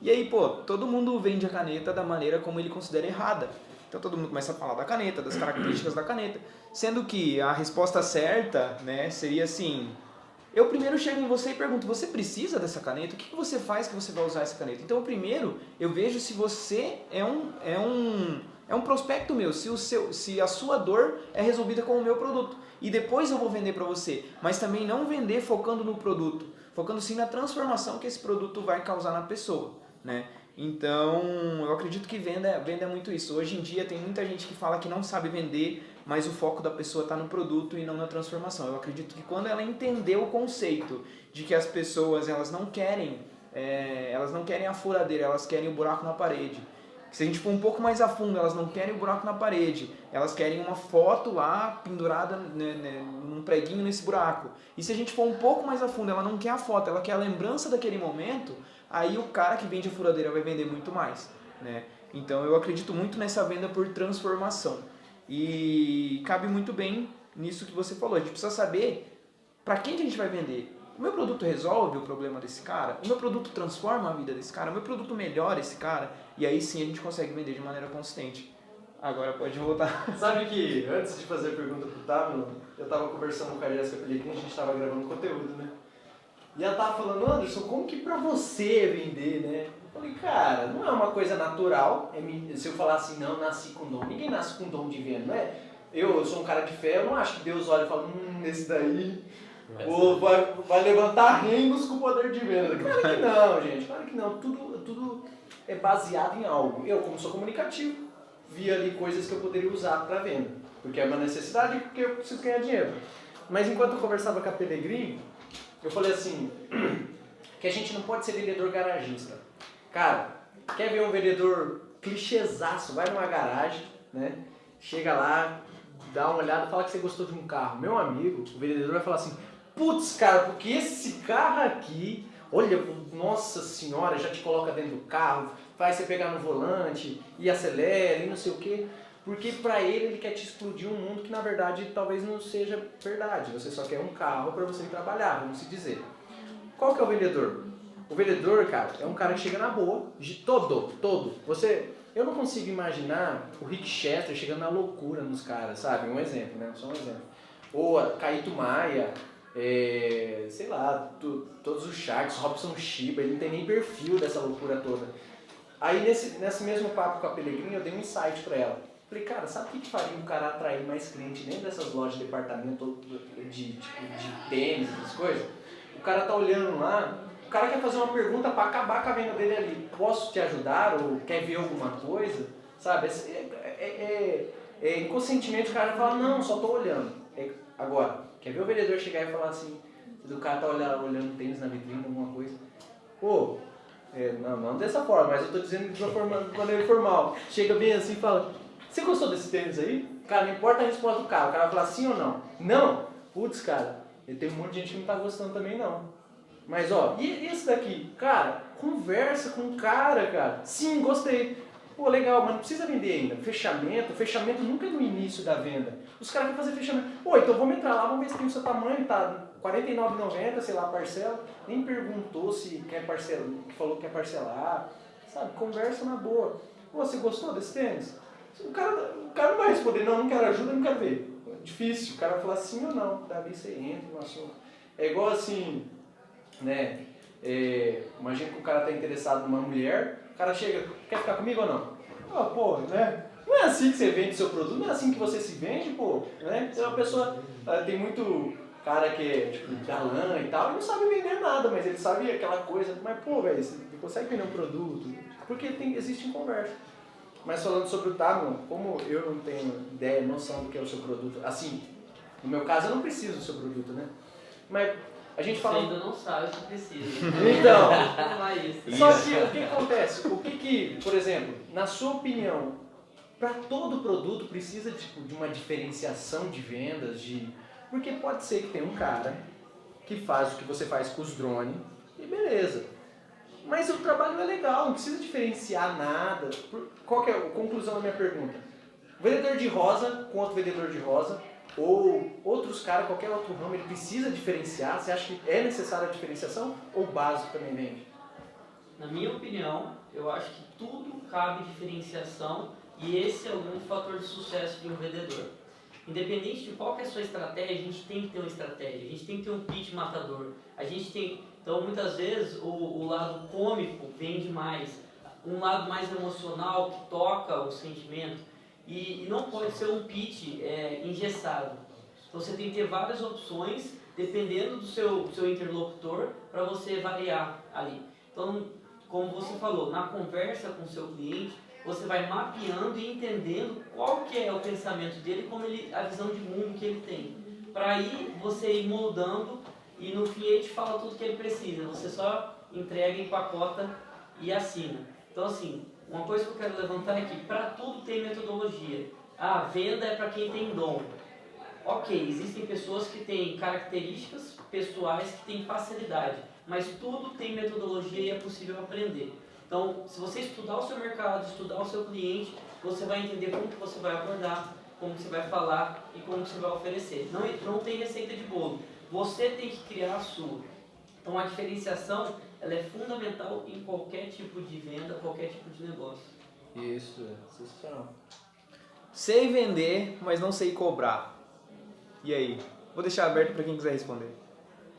E aí, pô, todo mundo vende a caneta da maneira como ele considera errada. Então todo mundo começa a falar da caneta, das características da caneta. Sendo que a resposta certa, né, seria assim... Eu primeiro chego em você e pergunto, você precisa dessa caneta? O que você faz que você vai usar essa caneta? Então, primeiro, eu vejo se você é um prospecto meu, se a sua dor é resolvida com o meu produto. E depois eu vou vender para você. Mas também não vender focando no produto, focando sim na transformação que esse produto vai causar na pessoa, né? Então, eu acredito que venda é muito isso. Hoje em dia tem muita gente que fala que não sabe vender, mas o foco da pessoa está no produto e não na transformação. Eu acredito que quando ela entender o conceito de que as pessoas elas não querem a furadeira, elas querem o buraco na parede. Se a gente for um pouco mais a fundo, elas não querem o buraco na parede, elas querem uma foto lá pendurada num preguinho nesse buraco. E se a gente for um pouco mais a fundo, ela não quer a foto, ela quer a lembrança daquele momento, aí o cara que vende a furadeira vai vender muito mais, né? Então eu acredito muito nessa venda por transformação. E cabe muito bem nisso que você falou. A gente precisa saber para quem que a gente vai vender. O meu produto resolve o problema desse cara? O meu produto transforma a vida desse cara? O meu produto melhora esse cara? E aí sim a gente consegue vender de maneira consistente. Agora pode voltar. Sabe que antes de fazer a pergunta pro Távio, eu tava conversando com a Jéssica Pellegrini, a gente tava gravando conteúdo, né? E ela tava falando, Anderson, como que pra você vender, né? Eu falei, cara, não é uma coisa natural. Se eu falar assim, não, nasci com dom. Ninguém nasce com dom de venda, né? Eu sou um cara de fé, eu não acho que Deus olha e fala, esse daí vai levantar reinos com o poder de venda. Claro que não, gente, claro que não. Tudo é baseado em algo. Eu, como sou comunicativo, vi ali coisas que eu poderia usar para venda. Porque é uma necessidade e porque eu preciso ganhar dinheiro. Mas enquanto eu conversava com a Pellegrini, eu falei assim, que a gente não pode ser vendedor garagista. Cara, quer ver um vendedor clichêzaço, vai numa garagem, né? Chega lá, dá uma olhada, fala que você gostou de um carro. Meu amigo, o vendedor vai falar assim, putz, cara, porque esse carro aqui, olha, nossa senhora, já te coloca dentro do carro, faz você pegar no volante e acelera e não sei o quê. Porque pra ele quer te explodir um mundo que na verdade talvez não seja verdade. Você só quer um carro para você ir trabalhar, vamos se dizer. Qual que é o vendedor? O vendedor, cara, é um cara que chega na boa, de todo. Eu não consigo imaginar o Rick Chester chegando na loucura nos caras, sabe? Um exemplo, né? Só um exemplo. Ou a Caíto Maia, sei lá, todos os Sharks, Robson Shiba, ele não tem nem perfil dessa loucura toda. Aí nesse mesmo papo com a Pellegrini, eu dei um insight pra ela. Falei, cara, sabe o que faria um cara atrair mais cliente dentro dessas lojas de departamento de tênis, essas coisas? O cara tá olhando lá, o cara quer fazer uma pergunta para acabar com a venda dele ali. Posso te ajudar? Ou quer ver alguma coisa? Sabe? Inconscientemente o cara fala, não, só tô olhando. Agora, quer ver o vendedor chegar e falar assim, o cara tá olhando tênis na vitrine, alguma coisa. Pô, não dessa forma, mas eu tô dizendo de uma maneira formal. Chega bem assim e fala, você gostou desse tênis aí? Cara, não importa a resposta do cara, o cara vai falar sim ou não. Não? Putz, cara, tem um monte de gente que não tá gostando também não. Mas ó, e esse daqui? Cara, conversa com o cara. Sim, gostei. Pô, legal, mas não precisa vender ainda. Fechamento nunca é no início da venda. Os caras querem fazer fechamento. Pô, então vamos entrar lá, vamos ver se tem o seu tamanho, tá R$ 49,90, sei lá, parcela. Nem perguntou se quer parcelar, que falou que quer parcelar. Sabe, conversa na boa. Pô, você gostou desse tênis? O cara não vai responder, não quero ajuda, não quero ver. Difícil, o cara vai falar sim ou não. Daí você entra no assunto. É igual assim, né? Imagina que o cara tá interessado numa mulher, o cara chega, quer ficar comigo ou não? Ah, pô, né? Não é assim que você vende seu produto, não é assim que você se vende, pô, né? Então a pessoa, tem muito cara que é tipo galã e tal, e não sabe vender nada, mas ele sabe aquela coisa, mas pô, velho, você consegue vender um produto, porque existe conversa. Mas falando sobre o Tagman, como eu não tenho ideia, noção do que é o seu produto, assim, no meu caso eu não preciso do seu produto, né? Mas a gente fala... Você ainda não sabe o que precisa. Então, Só que o que acontece? O que, por exemplo, na sua opinião, para todo produto precisa de uma diferenciação de vendas, porque pode ser que tenha um cara que faz o que você faz com os drones e beleza. Mas o trabalho é legal, não precisa diferenciar nada. Qual que é a conclusão da minha pergunta? Vendedor de rosa com outro vendedor de rosa, ou outros caras, qualquer outro ramo, ele precisa diferenciar? Você acha que é necessária a diferenciação ou o básico também vende? Na minha opinião, eu acho que tudo cabe diferenciação e esse é o grande fator de sucesso de um vendedor. Independente de qual que é a sua estratégia, a gente tem que ter uma estratégia, a gente tem que ter um pitch matador. Então, muitas vezes, o lado cômico vende mais, um lado mais emocional que toca o sentimento. E não pode ser um pitch engessado. Então você tem que ter várias opções, dependendo do seu interlocutor, para você variar ali. Então, como você falou, na conversa com o seu cliente, você vai mapeando e entendendo qual que é o pensamento dele, a visão de mundo que ele tem. Para aí você ir moldando e no fim ele te fala tudo que ele precisa. Você só entrega, empacota e assina. Então assim, uma coisa que eu quero levantar é que para tudo tem metodologia. A venda é para quem tem dom. Ok, existem pessoas que têm características pessoais que têm facilidade, mas tudo tem metodologia e é possível aprender. Então, se você estudar o seu mercado, estudar o seu cliente, você vai entender como que você vai abordar, como que você vai falar e como que você vai oferecer. Não tem receita de bolo. Você tem que criar a sua. Então, a diferenciação ela é fundamental em qualquer tipo de venda, qualquer tipo de negócio. Isso, sensacional. Sei vender, mas não sei cobrar. E aí? Vou deixar aberto para quem quiser responder.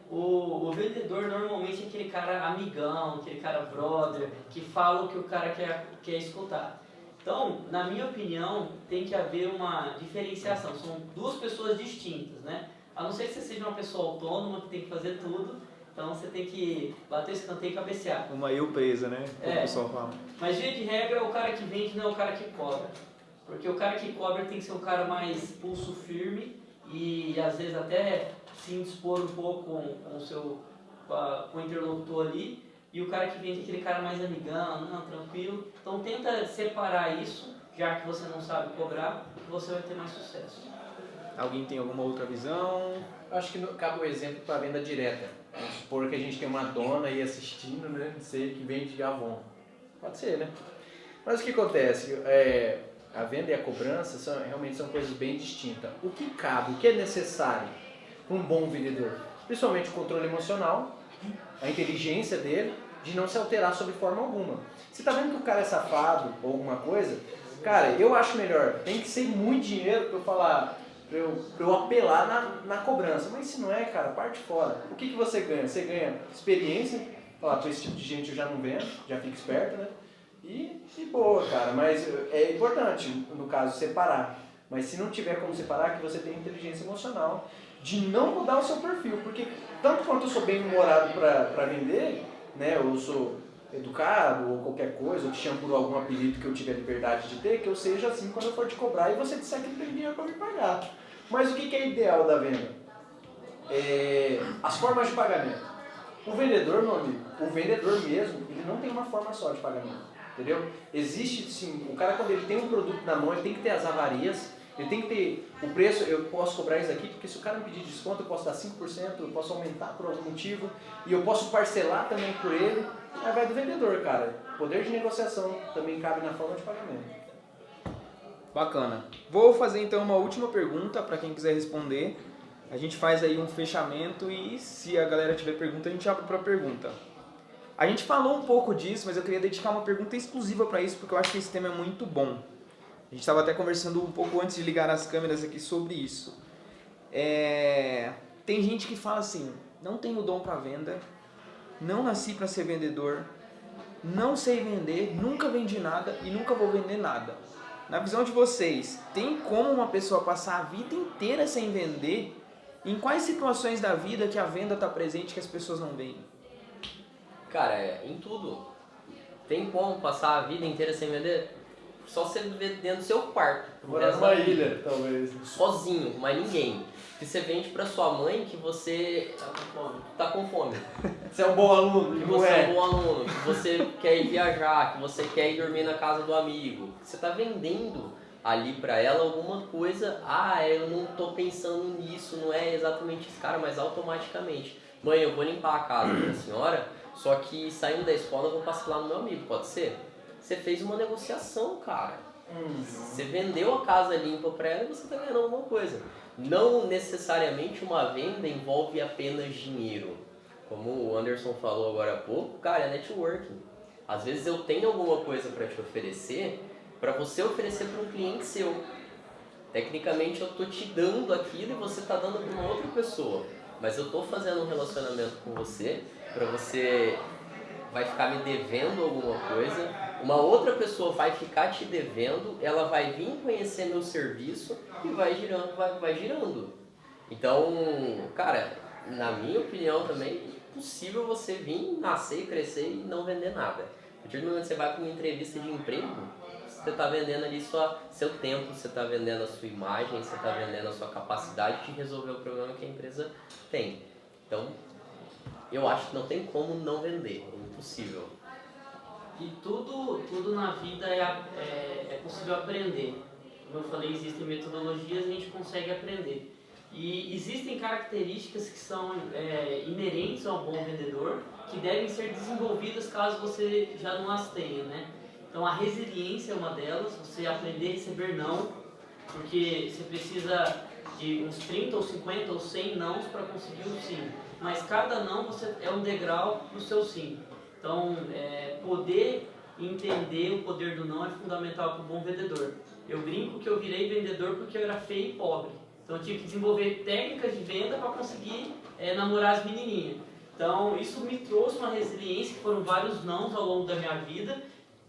O vendedor normalmente é aquele cara amigão, aquele cara brother, que fala o que o cara quer escutar. Então, na minha opinião, tem que haver uma diferenciação. São duas pessoas distintas, né? A não ser que você seja uma pessoa autônoma que tem que fazer tudo, então você tem que bater esse escanteio e cabecear. Uma eu presa, né? Como o pessoal fala. Mas, via de regra, o cara que vende não é o cara que cobra. Porque o cara que cobra tem que ser um cara mais pulso firme e, às vezes, até se indispor um pouco com o interlocutor ali. E o cara que vende é aquele cara mais amigão, não, tranquilo. Então, tenta separar isso, já que você não sabe cobrar, que você vai ter mais sucesso. Alguém tem alguma outra visão? Eu acho que cabe o exemplo para a venda direta. Vamos supor que a gente tem uma dona aí assistindo, né? Não sei, que vende Avon. Pode ser, né? Mas o que acontece? A venda e a cobrança realmente são coisas bem distintas. O que cabe, o que é necessário para um bom vendedor? Principalmente o controle emocional, a inteligência dele, de não se alterar sob forma alguma. Você tá vendo que o cara é safado ou alguma coisa? Cara, eu acho melhor, tem que ser muito dinheiro pra eu falar, pra eu apelar na cobrança. Mas se não é, cara, parte fora. O que você ganha? Você ganha experiência, falar, com esse tipo de gente eu já não vendo, já fico esperto, né? E boa, cara, mas é importante, no caso, separar. Mas se não tiver como separar, que você tenha inteligência emocional de não mudar o seu perfil. Porque tanto quanto eu sou bem humorado pra vender, né, eu sou educado ou qualquer coisa, ou te chamo por algum apelido que eu tiver liberdade de ter, que eu seja assim quando eu for te cobrar e você disser que não tem dinheiro para me pagar. Mas o que é ideal da venda? As formas de pagamento. O vendedor, meu amigo, o vendedor mesmo, ele não tem uma forma só de pagamento, entendeu? Existe sim, o cara quando ele tem um produto na mão, ele tem que ter as avarias, ele tem que ter o preço, eu posso cobrar isso aqui, porque se o cara me pedir desconto, eu posso dar 5%, eu posso aumentar por algum motivo, e eu posso parcelar também por ele. Aí vai do vendedor, cara. Poder de negociação também cabe na forma de pagamento. Bacana. Vou fazer então uma última pergunta para quem quiser responder. A gente faz aí um fechamento e se a galera tiver pergunta, a gente abre para pergunta. A gente falou um pouco disso, mas eu queria dedicar uma pergunta exclusiva para isso, porque eu acho que esse tema é muito bom. A gente estava até conversando um pouco antes de ligar as câmeras aqui sobre isso. Tem gente que fala assim, não tenho dom para venda, não nasci para ser vendedor, não sei vender, nunca vendi nada e nunca vou vender nada. Na visão de vocês, tem como uma pessoa passar a vida inteira sem vender? Em quais situações da vida que a venda está presente que as pessoas não veem? Cara, em tudo. Tem como passar a vida inteira sem vender? Só você viver dentro do seu quarto. Morar numa ilha, talvez. Sozinho, mas ninguém. Que você vende pra sua mãe que você tá com fome. Você é um bom aluno, Que não você é é? um bom aluno, que você quer ir viajar, que você quer ir dormir na casa do amigo. Você tá vendendo ali pra ela alguma coisa. Eu não tô pensando nisso, não é exatamente isso, cara, mas automaticamente. Mãe, eu vou limpar a casa da senhora, só que saindo da escola eu vou passar lá no meu amigo, pode ser? Você fez uma negociação, cara. Você vendeu a casa limpa pra ela e você tá ganhando alguma coisa. Não necessariamente uma venda envolve apenas dinheiro. Como o Anderson falou agora há pouco, cara, é networking. Às vezes eu tenho alguma coisa para te oferecer, para você oferecer para um cliente seu. Tecnicamente eu tô te dando aquilo e você tá dando para uma outra pessoa. Mas eu tô fazendo um relacionamento com você, para você vai ficar me devendo alguma coisa, uma outra pessoa vai ficar te devendo, ela vai vir conhecer meu serviço e vai girando, vai girando. Então, cara, na minha opinião também, é possível você vir, nascer, crescer e não vender nada. A partir do momento que você vai para uma entrevista de emprego, você está vendendo ali seu tempo, você está vendendo a sua imagem, você está vendendo a sua capacidade de resolver o problema que a empresa tem. Então, eu acho que não tem como não vender, é impossível. E tudo na vida é possível aprender. Como eu falei, existem metodologias e a gente consegue aprender. E existem características que são inerentes ao bom vendedor, que devem ser desenvolvidas caso você já não as tenha, né? Então a resiliência é uma delas, você aprender a receber não, porque você precisa de uns 30 ou 50 ou 100 nãos para conseguir um sim. Mas cada não é um degrau para o seu sim. Então, poder entender o poder do não é fundamental para o bom vendedor. Eu brinco que eu virei vendedor porque eu era feio e pobre. Então, eu tive que desenvolver técnicas de venda para conseguir namorar as menininhas. Então, isso me trouxe uma resiliência, que foram vários nãos ao longo da minha vida,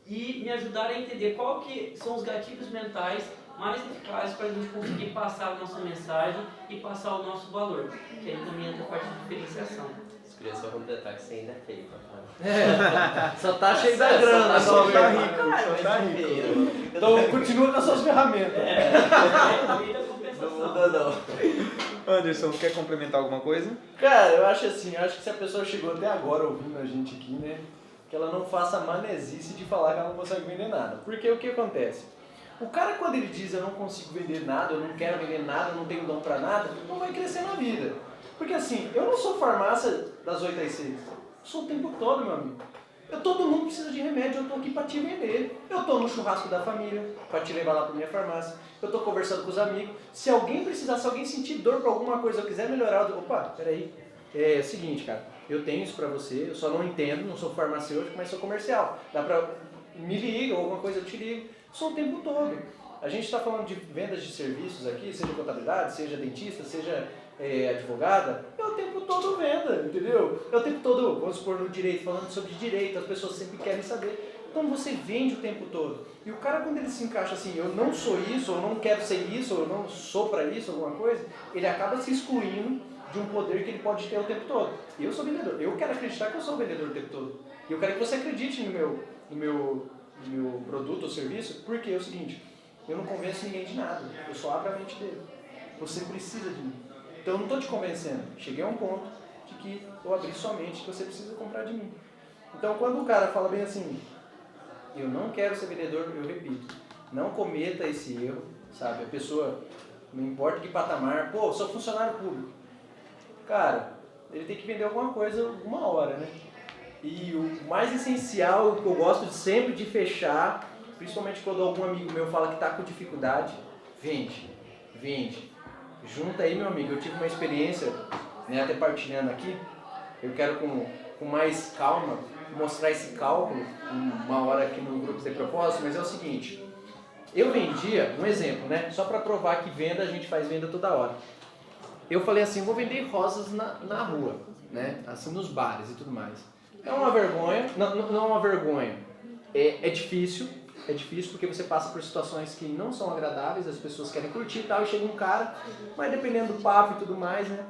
e me ajudaram a entender qual que são os gatilhos mentais mais eficazes para a gente conseguir passar a nossa mensagem e passar o nosso valor, que aí também entra a parte de diferenciação. Queria só completar que você ainda é feio, papai. Só tá cheio da grana, só tá mesmo. rico, tá rico. Então continua com as suas ferramentas. Não muda não. Anderson, quer complementar alguma coisa? Cara, eu acho assim, que se a pessoa chegou até agora ouvindo a gente aqui, né, que ela não faça manesice de falar que ela não consegue vender nada. Porque o que acontece? O cara, quando ele diz eu não consigo vender nada, eu não quero vender nada, eu não tenho dom pra nada, não vai crescer na vida. Porque assim, eu não sou farmácia das 8 às 6, eu sou o tempo todo, meu amigo. Todo mundo precisa de remédio, eu tô aqui pra te vender. Eu tô no churrasco da família, pra te levar lá pra minha farmácia. Eu tô conversando com os amigos. Se alguém precisar, se alguém sentir dor pra alguma coisa, eu quiser melhorar, opa, peraí. É o seguinte, cara. eu tenho isso pra você, eu só não entendo, não sou farmacêutico, mas sou comercial. Dá pra... Me liga, ou alguma coisa eu te ligo. Sou o tempo todo. A gente está falando de vendas de serviços aqui, seja contabilidade, seja dentista, seja advogada, é o tempo todo venda, entendeu? É o tempo todo, vamos supor, no direito, falando sobre direito, as pessoas sempre querem saber. Então você vende o tempo todo. E o cara, quando ele se encaixa assim, eu não sou isso, ou não quero ser isso, ou eu não sou para isso, alguma coisa, ele acaba se excluindo de um poder que ele pode ter o tempo todo. Eu sou vendedor, eu quero acreditar que eu sou vendedor o tempo todo. E eu quero que você acredite no meu produto ou serviço, porque é o seguinte, eu não convenço ninguém de nada, eu só abro a mente dele. Você precisa de mim. Então eu não estou te convencendo. Cheguei a um ponto de que eu abri sua mente, que você precisa comprar de mim. Então quando o cara fala bem assim, eu não quero ser vendedor, eu repito, não cometa esse erro, sabe? A pessoa, não importa que patamar, pô, sou funcionário público. Cara, ele tem que vender alguma coisa uma hora, né? E o mais essencial, que eu gosto de sempre de fechar, principalmente quando algum amigo meu fala que está com dificuldade, vende. Junta aí, meu amigo, eu tive uma experiência, né, até partilhando aqui, eu quero com mais calma mostrar esse cálculo uma hora aqui no grupo de propósito, mas é o seguinte, eu vendia, um exemplo, né, só para provar que venda, a gente faz venda toda hora. Eu falei assim, vou vender rosas na rua, né, assim nos bares e tudo mais. É uma vergonha, não é uma vergonha, é difícil porque você passa por situações que não são agradáveis, as pessoas querem curtir e tal, e chega um cara, mas dependendo do papo e tudo mais, né?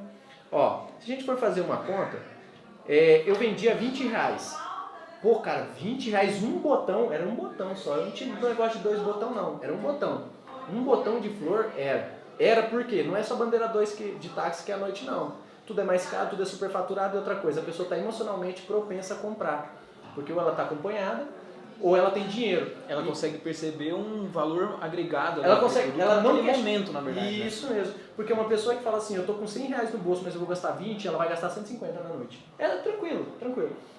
Ó, se a gente for fazer uma conta, eu vendia R$20. Pô, cara, R$20 um botão, era um botão só, eu não tinha um negócio de 2 botões não, era um botão. Um botão de flor era por quê? Não é só bandeira 2 de táxi que é à noite não. Tudo é mais caro, tudo é superfaturado e outra coisa, a pessoa está emocionalmente propensa a comprar, porque ou ela está acompanhada, ou ela tem dinheiro. Ela consegue perceber um valor agregado. Ela consegue, ela não quer momento, na verdade. Isso mesmo. Porque uma pessoa que fala assim, eu tô com R$100 no bolso, mas eu vou gastar 20, ela vai gastar 150 na noite. É tranquilo.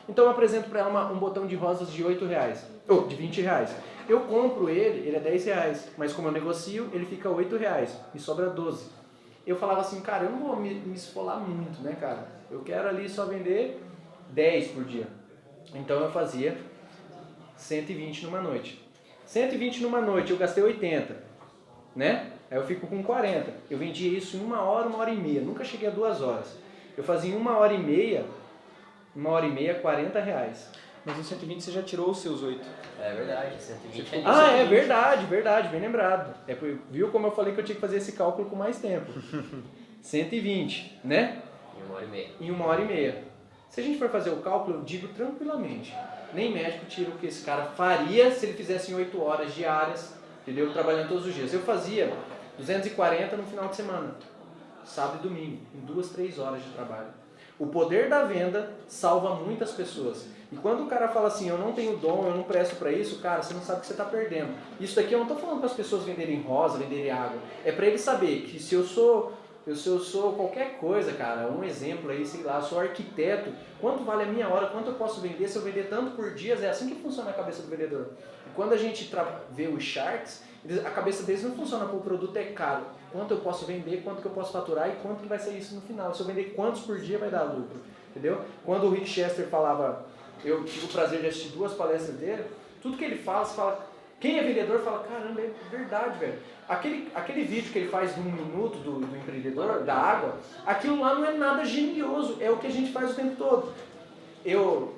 Então eu apresento para ela um botão de rosas de R$8, ou de R$20. Eu compro ele é R$10, mas como eu negocio, ele fica R$8, me sobra 12. Eu falava assim, cara, eu não vou me esfolar muito, né, cara? Eu quero ali só vender 10 por dia. Então eu fazia 120 numa noite. 120 numa noite, eu gastei 80, né? Aí eu fico com 40. Eu vendia isso em 1 hora, 1h30. Nunca cheguei a 2 horas. Eu fazia em 1h30, R$40. Mas no 120 você já tirou os seus 8. É verdade, 120 é verdade, bem lembrado. Viu como eu falei que eu tinha que fazer esse cálculo com mais tempo. 120, né? Em 1h30. Em 1h30. Se a gente for fazer o cálculo, eu digo tranquilamente. Nem médico tira o que esse cara faria se ele fizesse em 8 horas diárias, entendeu? Trabalhando todos os dias. Eu fazia 240 no final de semana, sábado e domingo, em 2, 3 horas de trabalho. O poder da venda salva muitas pessoas. E quando o cara fala assim, eu não tenho dom, eu não presto para isso, cara, você não sabe o que você está perdendo. Isso daqui eu não estou falando para as pessoas venderem rosa, venderem água. É para ele saber que se eu sou qualquer coisa, cara, um exemplo aí, sei lá, sou arquiteto, quanto vale a minha hora, quanto eu posso vender, se eu vender tanto por dia, é assim que funciona a cabeça do vendedor. E quando a gente vê os Sharks, a cabeça deles não funciona porque o produto é caro. Quanto eu posso vender, quanto que eu posso faturar e quanto que vai ser isso no final. Se eu vender quantos por dia vai dar lucro, entendeu? Quando o Rick Chester falava, eu tive o prazer de assistir 2 palestras dele, tudo que ele fala, você fala, quem é vendedor fala, caramba, é verdade, velho. Aquele vídeo que ele faz de 1 minuto do empreendedor, da água, aquilo lá não é nada genioso, é o que a gente faz o tempo todo. Eu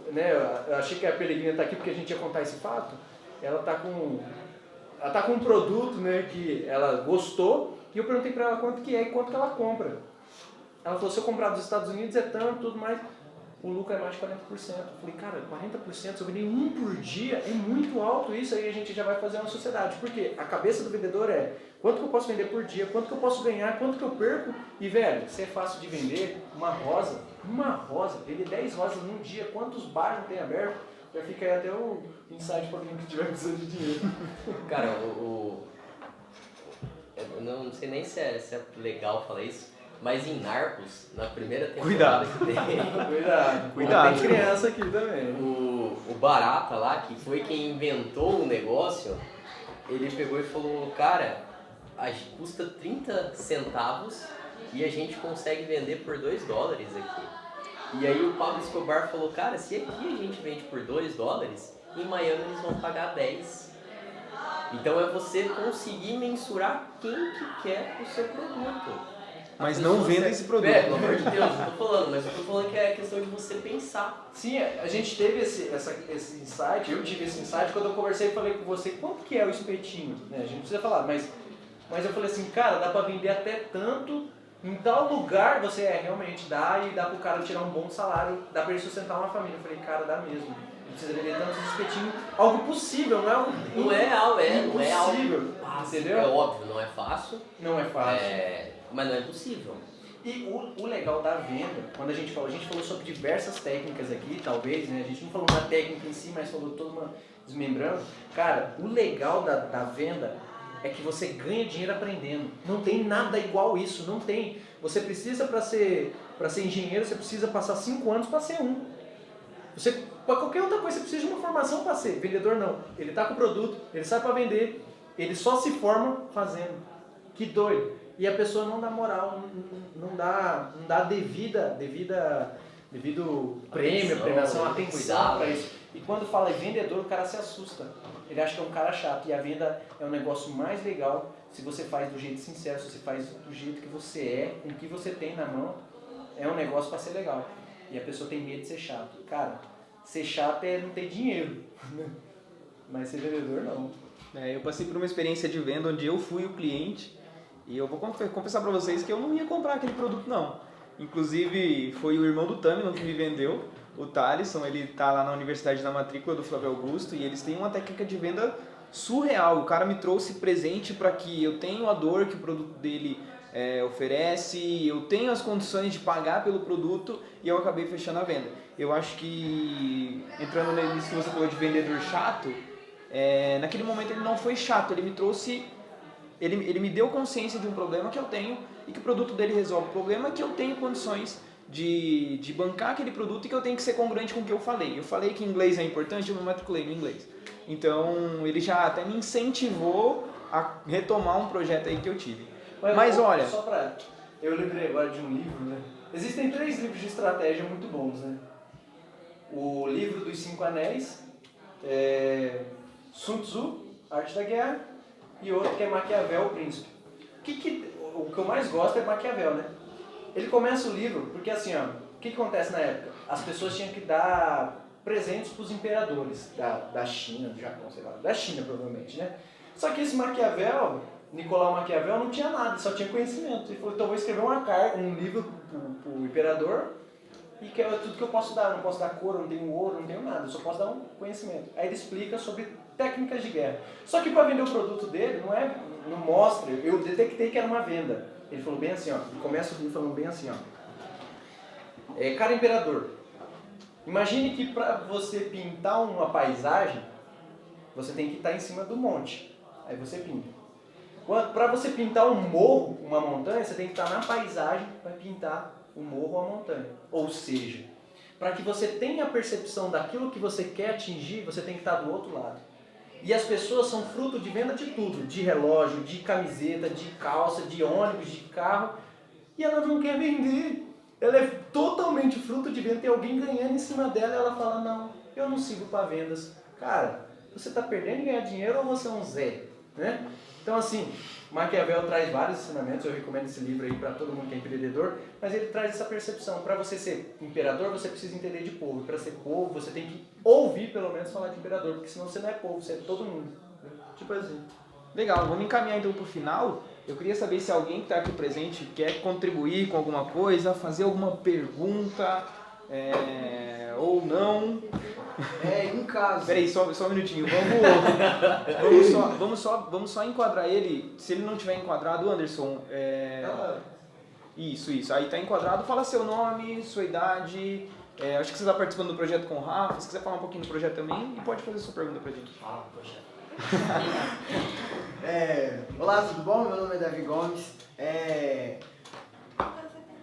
achei que a Pelegrina está aqui porque a gente ia contar esse fato. Ela tá com um produto, né, que ela gostou, e eu perguntei para ela quanto que é e quanto que ela compra. Ela falou, se eu comprar dos Estados Unidos é tanto, tudo mais, o lucro é mais de 40%. Eu falei, cara, 40%, se eu vender 1 por dia, é muito alto isso, aí a gente já vai fazer uma sociedade. Porque a cabeça do vendedor é, quanto que eu posso vender por dia, quanto que eu posso ganhar, quanto que eu perco. E, velho, se é fácil de vender uma rosa, vender 10 rosas num dia, quantos bares não tem aberto? Já fica aí até o insight para alguém que tiver precisando de dinheiro. Cara, eu não sei nem se é legal falar isso, mas em Narcos, na primeira temporada que tem... Cuidado. Tem criança aqui também. O Barata lá, que foi quem inventou o negócio, ele pegou e falou, cara, custa 30 centavos e a gente consegue vender por $2 aqui. E aí o Pablo Escobar falou, cara, se aqui a gente vende por $2, em Miami eles vão pagar 10. Então é você conseguir mensurar quem que quer o seu produto. Mas não venda esse produto. Pelo amor de Deus, eu tô falando, mas eu tô falando que é questão de você pensar. Sim, a gente teve esse insight, eu tive esse insight quando eu conversei e falei com você quanto que é o espetinho, né? A gente não precisa falar, mas eu falei assim, cara, dá pra vender até tanto, em tal lugar você realmente dá e dá pro cara tirar um bom salário, dá pra ele sustentar uma família. Eu falei, cara, dá mesmo. Não precisa vender tantos espetinhos, algo possível, não é algo Não é algo impossível, fácil, entendeu? É óbvio, não é fácil. Não é fácil. Mas não é impossível. E o legal da venda, quando a gente falou sobre diversas técnicas aqui, talvez, né? A gente não falou uma técnica em si, mas falou toda uma desmembrando. Cara, o legal da venda é que você ganha dinheiro aprendendo. Não tem nada igual isso, não tem. Você precisa, para ser engenheiro, você precisa passar 5 anos para ser um. Para qualquer outra coisa, você precisa de uma formação para ser. Vendedor não. Ele tá com o produto, ele sabe para vender, ele só se forma fazendo. Que doido. E a pessoa não dá moral, não dá devido prêmio, premiação, atenção para isso. E quando fala em vendedor, o cara se assusta. Ele acha que é um cara chato. E a venda é um negócio mais legal se você faz do jeito sincero, se você faz do jeito que você é, com o que você tem na mão. É um negócio para ser legal. E a pessoa tem medo de ser chato. Cara, ser chato é não ter dinheiro. Mas ser vendedor, não. Eu passei por uma experiência de venda onde eu fui o cliente. E eu vou confessar pra vocês que eu não ia comprar aquele produto, não. Inclusive, foi o irmão do Tâmino que me vendeu, o Thalisson. Ele tá lá na Universidade da Matrícula do Flávio Augusto e eles têm uma técnica de venda surreal. O cara me trouxe presente para que eu tenha a dor que o produto dele oferece, eu tenho as condições de pagar pelo produto e eu acabei fechando a venda. Eu acho que, entrando nisso que você falou de vendedor chato, naquele momento ele não foi chato, ele me trouxe... Ele me deu consciência de um problema que eu tenho e que o produto dele resolve o problema, que eu tenho condições de bancar aquele produto e que eu tenho que ser congruente com o que eu falei. Eu falei que inglês é importante, eu me matriculei no inglês. Então ele já até me incentivou a retomar um projeto aí que eu tive. Mas olha... Eu lembrei agora de um livro, né? Existem 3 livros de estratégia muito bons, né? O livro dos 5 Anéis, Sun Tzu, Arte da Guerra, e outro que é Maquiavel, o Príncipe. O que eu mais gosto é Maquiavel, né? Ele começa o livro porque assim, ó, o que acontece na época? As pessoas tinham que dar presentes para os imperadores da China, do Japão, sei lá, da China provavelmente, né? Só que esse Maquiavel, Nicolau Maquiavel, não tinha nada, só tinha conhecimento. Ele falou, então eu vou escrever um livro para o imperador e que é tudo que eu posso dar. Eu não posso dar couro, não tenho ouro, não tenho nada, eu só posso dar um conhecimento. Aí ele explica sobre técnicas de guerra. Só que para vender o produto dele, não mostra, eu detectei que era uma venda. Ele falou bem assim, ó, ele começa o livro falando bem assim, ó. Cara imperador, imagine que para você pintar uma paisagem, você tem que estar em cima do monte. Aí você pinta. Para você pintar um morro, uma montanha, você tem que estar na paisagem para pintar o morro ou a montanha. Ou seja, para que você tenha a percepção daquilo que você quer atingir, você tem que estar do outro lado. E as pessoas são fruto de venda de tudo, de relógio, de camiseta, de calça, de ônibus, de carro, e ela não quer vender. Ela é totalmente fruto de venda, tem alguém ganhando em cima dela e ela fala, não, eu não sigo para vendas. Cara, você está perdendo em ganhar dinheiro ou você é um Zé? Né? Então assim, Maquiavel traz vários ensinamentos, eu recomendo esse livro aí para todo mundo que é empreendedor, mas ele traz essa percepção. Para você ser imperador, você precisa entender de povo. Para ser povo, você tem que ouvir pelo menos falar de imperador, porque senão você não é povo, você é todo mundo. Tipo assim. Legal, vamos encaminhar então para o final. Eu queria saber se alguém que está aqui presente quer contribuir com alguma coisa, fazer alguma pergunta, ou não. Em caso. Peraí, só um minutinho. Vamos só enquadrar ele. Se ele não tiver enquadrado, Anderson. Isso. Aí tá enquadrado. Fala seu nome, sua idade. Acho que você está participando do projeto com o Rafa. Se quiser falar um pouquinho do projeto também, e pode fazer sua pergunta pra gente. Poxa. Olá, tudo bom? Meu nome é Davi Gomes.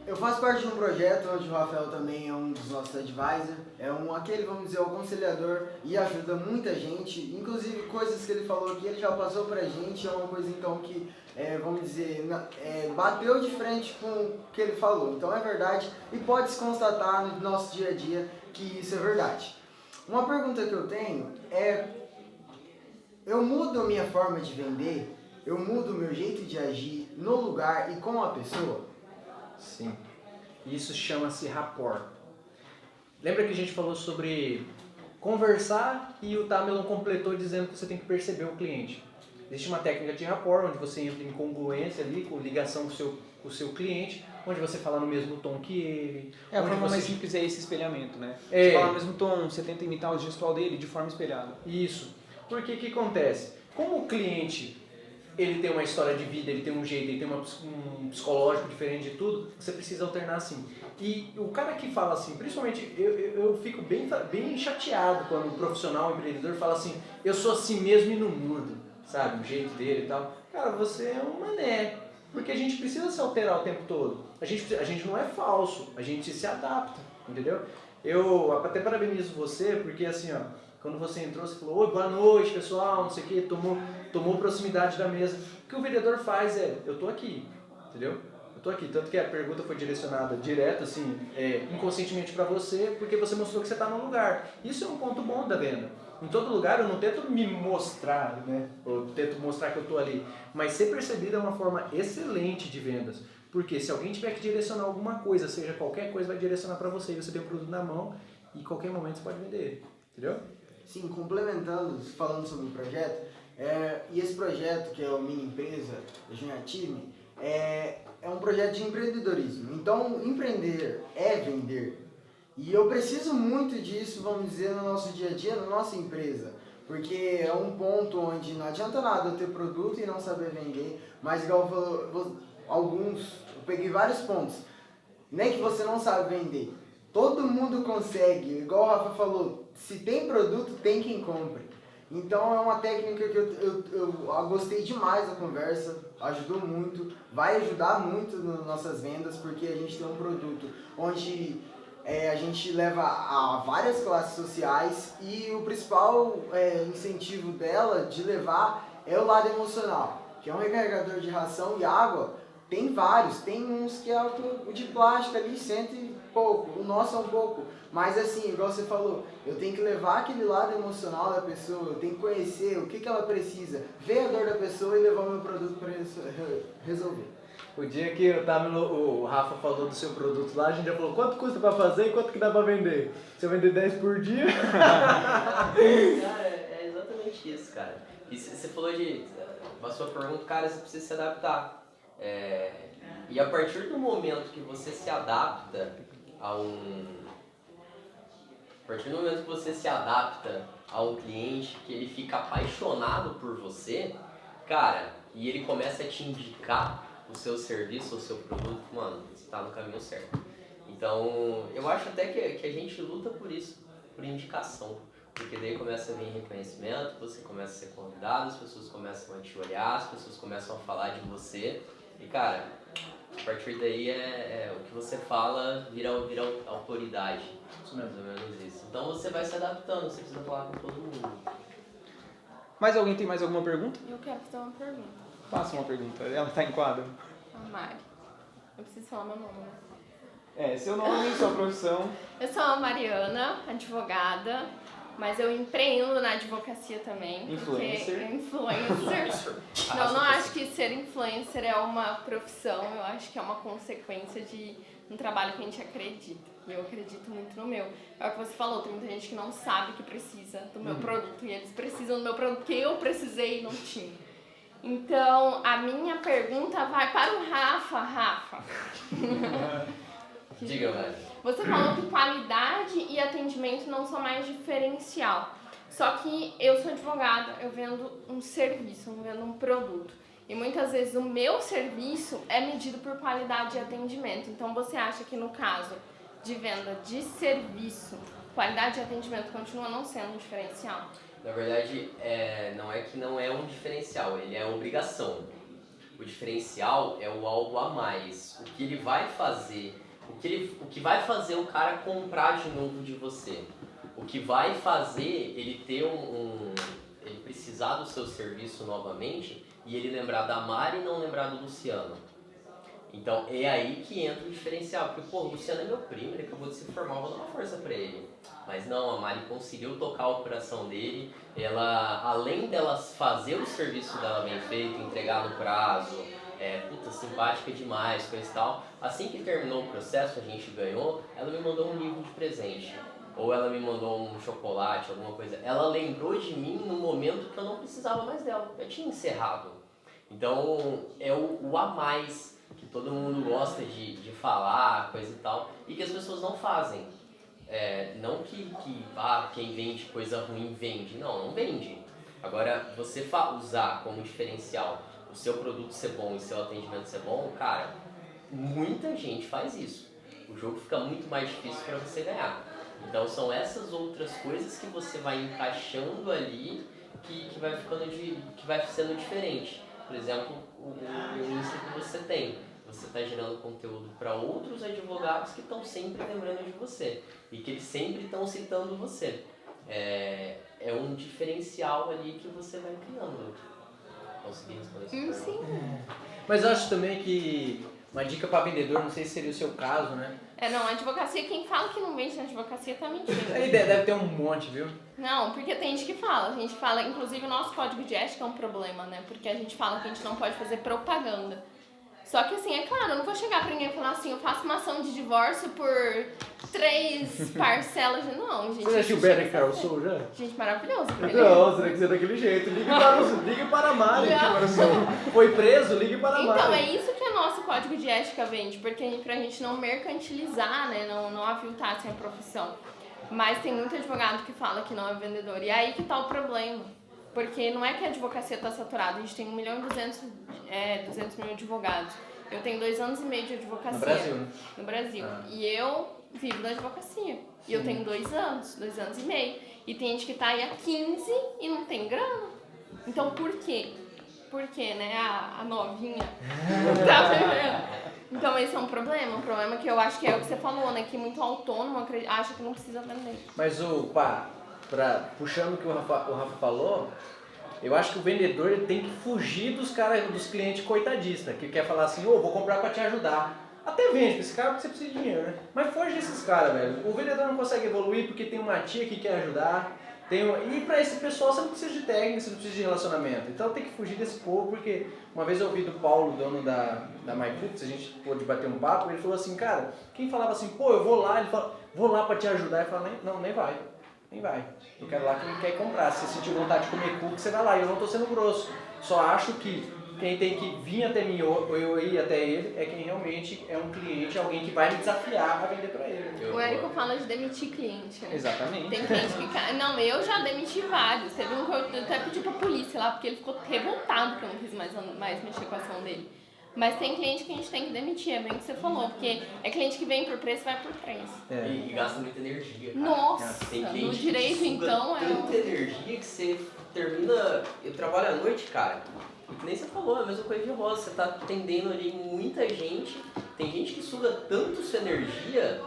Eu faço parte de um projeto onde o Rafael também é um dos nossos advisors, aquele, vamos dizer, o aconselhador e ajuda muita gente, inclusive coisas que ele falou aqui, ele já passou pra gente, é uma coisa então que, vamos dizer, bateu de frente com o que ele falou, então é verdade e pode-se constatar no nosso dia a dia que isso é verdade. Uma pergunta que eu tenho é, eu mudo a minha forma de vender, eu mudo o meu jeito de agir no lugar e com a pessoa? Sim. Isso chama-se rapport. Lembra que a gente falou sobre conversar e o Tamelon completou dizendo que você tem que perceber o cliente. Existe uma técnica de rapport onde você entra em congruência ali, com ligação com o seu cliente, onde você fala no mesmo tom que ele. A onde forma você... mais simples é esse espelhamento, né? É. Você fala no mesmo tom, você tenta imitar o gestual dele de forma espelhada. Isso. Porque o que acontece? Como o cliente ele tem uma história de vida, ele tem um jeito, ele tem um psicológico diferente de tudo, você precisa alternar assim. E o cara que fala assim, principalmente eu fico bem chateado quando um profissional, um empreendedor fala assim, eu sou assim mesmo e não mudo, sabe, o jeito dele e tal. Cara, você é um mané, porque a gente precisa se alterar o tempo todo. A gente não é falso, a gente se adapta, entendeu? Eu até parabenizo você, porque assim, ó, quando você entrou, você falou, oi, boa noite, pessoal, não sei o que, tomou proximidade da mesa. O que o vendedor faz é, eu tô aqui, entendeu? Eu tô aqui. Tanto que a pergunta foi direcionada direto, assim, inconscientemente para você, porque você mostrou que você tá no lugar. Isso é um ponto bom da venda. Em todo lugar eu não tento me mostrar, né? Eu tento mostrar que eu tô ali. Mas ser percebido é uma forma excelente de vendas. Porque se alguém tiver que direcionar alguma coisa, seja qualquer coisa, vai direcionar para você. E você tem o produto na mão e em qualquer momento você pode vender ele. Entendeu? Sim, complementando, falando sobre o projeto, e esse projeto que é o Mini Empresa da Junior Time, é um projeto de empreendedorismo. Então, empreender é vender. E eu preciso muito disso, vamos dizer, no nosso dia a dia, na nossa empresa. Porque é um ponto onde não adianta nada eu ter produto e não saber vender, mas igual falou, eu peguei vários pontos. Nem que você não sabe vender. Todo mundo consegue, igual o Rafa falou, se tem produto, tem quem compre. Então é uma técnica que eu gostei demais da conversa, ajudou muito, vai ajudar muito nas nossas vendas, porque a gente tem um produto onde a gente leva a várias classes sociais e o principal incentivo dela de levar é o lado emocional, que é um recarregador de ração e água. Tem vários, tem uns que é o de plástico ali, cento e pouco, o nosso é um pouco, mas assim, igual você falou, eu tenho que levar aquele lado emocional da pessoa, eu tenho que conhecer o que ela precisa, ver a dor da pessoa e levar o meu produto para resolver. O dia que o Rafa falou do seu produto lá, a gente já falou quanto custa para fazer e quanto que dá para vender. Se eu vender 10 por dia... Cara, é exatamente isso, cara. E você falou a sua pergunta, cara, você precisa se adaptar. E a partir do momento que você se adapta a partir do momento que você se adapta a um cliente, que ele fica apaixonado por você, cara, e ele começa a te indicar o seu serviço, o seu produto, mano, você tá no caminho certo. Então, eu acho até que a gente luta por isso, por indicação. Porque daí começa a vir reconhecimento, você começa a ser convidado, as pessoas começam a te olhar, as pessoas começam a falar de você. E, cara, a partir daí o que você fala vira autoridade. Mais ou menos isso. Então você vai se adaptando, você precisa falar com todo mundo. Mais alguém tem mais alguma pergunta? Eu quero fazer uma pergunta. Faça uma pergunta. Ela tá em quadro. A Mari. Eu preciso falar meu nome, né? Seu nome, sua profissão. Eu sou a Mariana, advogada, mas eu empreendo na advocacia também. Influencer. Influencer. Não acho que ser influencer é uma profissão, eu acho que é uma consequência de um trabalho que a gente acredita. E eu acredito muito no meu. É o que você falou, tem muita gente que não sabe que precisa do meu produto. E eles precisam do meu produto porque eu precisei e não tinha. Então, a minha pergunta vai para o Rafa. Diga, velho. Você falou que qualidade e atendimento não são mais diferencial. Só que eu sou advogada, eu vendo um serviço, eu vendo um produto. E muitas vezes o meu serviço é medido por qualidade e atendimento. Então você acha que no caso de venda de serviço, qualidade e atendimento continua não sendo um diferencial? Na verdade, não é que não é um diferencial, ele é obrigação. O diferencial é o algo a mais. O que ele vai fazer, o que vai fazer o cara comprar de novo de você. O que vai fazer ele ter ele precisar do seu serviço novamente e ele lembrar da Mari e não lembrar do Luciano. Então é aí que entra o diferencial, porque pô, o Luciano é meu primo, ele acabou de se formar, eu vou dar uma força pra ele. Mas não, a Mari conseguiu tocar o coração dele, ela, além dela fazer o serviço dela bem feito, entregar no prazo, simpática demais, coisa e tal, assim que terminou o processo, a gente ganhou, ela me mandou um livro de presente. Ou ela me mandou um chocolate, alguma coisa. Ela lembrou de mim no momento que eu não precisava mais dela, eu tinha encerrado. Então é o a mais que todo mundo gosta de falar, coisa e tal, e que as pessoas não fazem. Não que quem vende coisa ruim vende, não vende. Agora, você usar como diferencial o seu produto ser bom e seu atendimento ser bom, cara, muita gente faz isso. O jogo fica muito mais difícil para você ganhar. Então são essas outras coisas que você vai encaixando ali que vai ficando que vai sendo diferente. Por exemplo, o Insta que você tem. Você está gerando conteúdo para outros advogados que estão sempre lembrando de você e que eles sempre estão citando você. É um diferencial ali que você vai criando. Consegui responder essa pergunta? Sim. Mas eu acho também que uma dica para vendedor, não sei se seria o seu caso, né? Não, a advocacia, quem fala que não vende na advocacia tá mentindo. Aí deve ter um monte, viu? Não, porque tem gente que fala. A gente fala, inclusive o nosso código de ética é um problema, né? Porque a gente fala que a gente não pode fazer propaganda. Só que assim, é claro, eu não vou chegar pra ninguém e falar assim, eu faço uma ação de divórcio por 3 parcelas. Não, gente. Você já assistiu Better Call Saul já? Gente, maravilhoso. Não, você tem que ser daquele jeito. Ligue para a Mari. Foi preso, ligue para a Mari. Então, é isso que o nosso código de ética vende, porque pra gente não mercantilizar, né, não aviltar assim, a profissão. Mas tem muito advogado que fala que não é vendedor, e aí que tá o problema. Porque não é que a advocacia tá saturada, a gente tem 200 mil advogados. Eu tenho 2 anos e meio de advocacia. No Brasil, né? No Brasil. E eu vivo da advocacia. E eu tenho 2 anos e meio. E tem gente que tá aí há 15 e não tem grana. Então por quê? Porque, né, a novinha tá vivendo. Então esse é um problema que eu acho que é o que você falou, né, que muito autônomo acha que não precisa vender. Mas puxando o que o Rafa falou, eu acho que o vendedor ele tem que fugir dos clientes coitadistas, que quer falar assim, vou comprar pra te ajudar. Até vende pra esse cara porque você precisa de dinheiro, né? Mas foge desses caras, velho. O vendedor não consegue evoluir porque tem uma tia que quer ajudar. E pra esse pessoal você não precisa de técnica, você não precisa de relacionamento. Então tem que fugir desse povo, porque uma vez eu ouvi do Paulo, dono da MyCooks, a gente pôde bater um papo, ele falou assim, cara, quem falava assim, eu vou lá, ele fala, vou lá pra te ajudar, ele fala, não, nem vai. Nem vai. Eu quero lá quem quer comprar. Se você sentir vontade de comer cookie, você vai lá. Eu não estou sendo grosso. Só acho que quem tem que vir até mim ou eu ir até ele é quem realmente é um cliente, alguém que vai me desafiar a vender para ele. O Érico fala de demitir cliente, né? Exatamente. Tem cliente que... Não, eu já demiti vários. Teve um que eu até pedi pra polícia lá, porque ele ficou revoltado que eu não quis mais mexer com a ação dele. Mas tem cliente que a gente tem que demitir, é bem o que você falou, porque é cliente que vem por preço, vai por preço. E gasta muita energia, cara. Nossa, tem cliente no direito que suga então tanta energia que você termina... Eu trabalho à noite, cara, e que nem você falou, é a mesma coisa de rosa, você tá atendendo ali muita gente, tem gente que suga tanto sua energia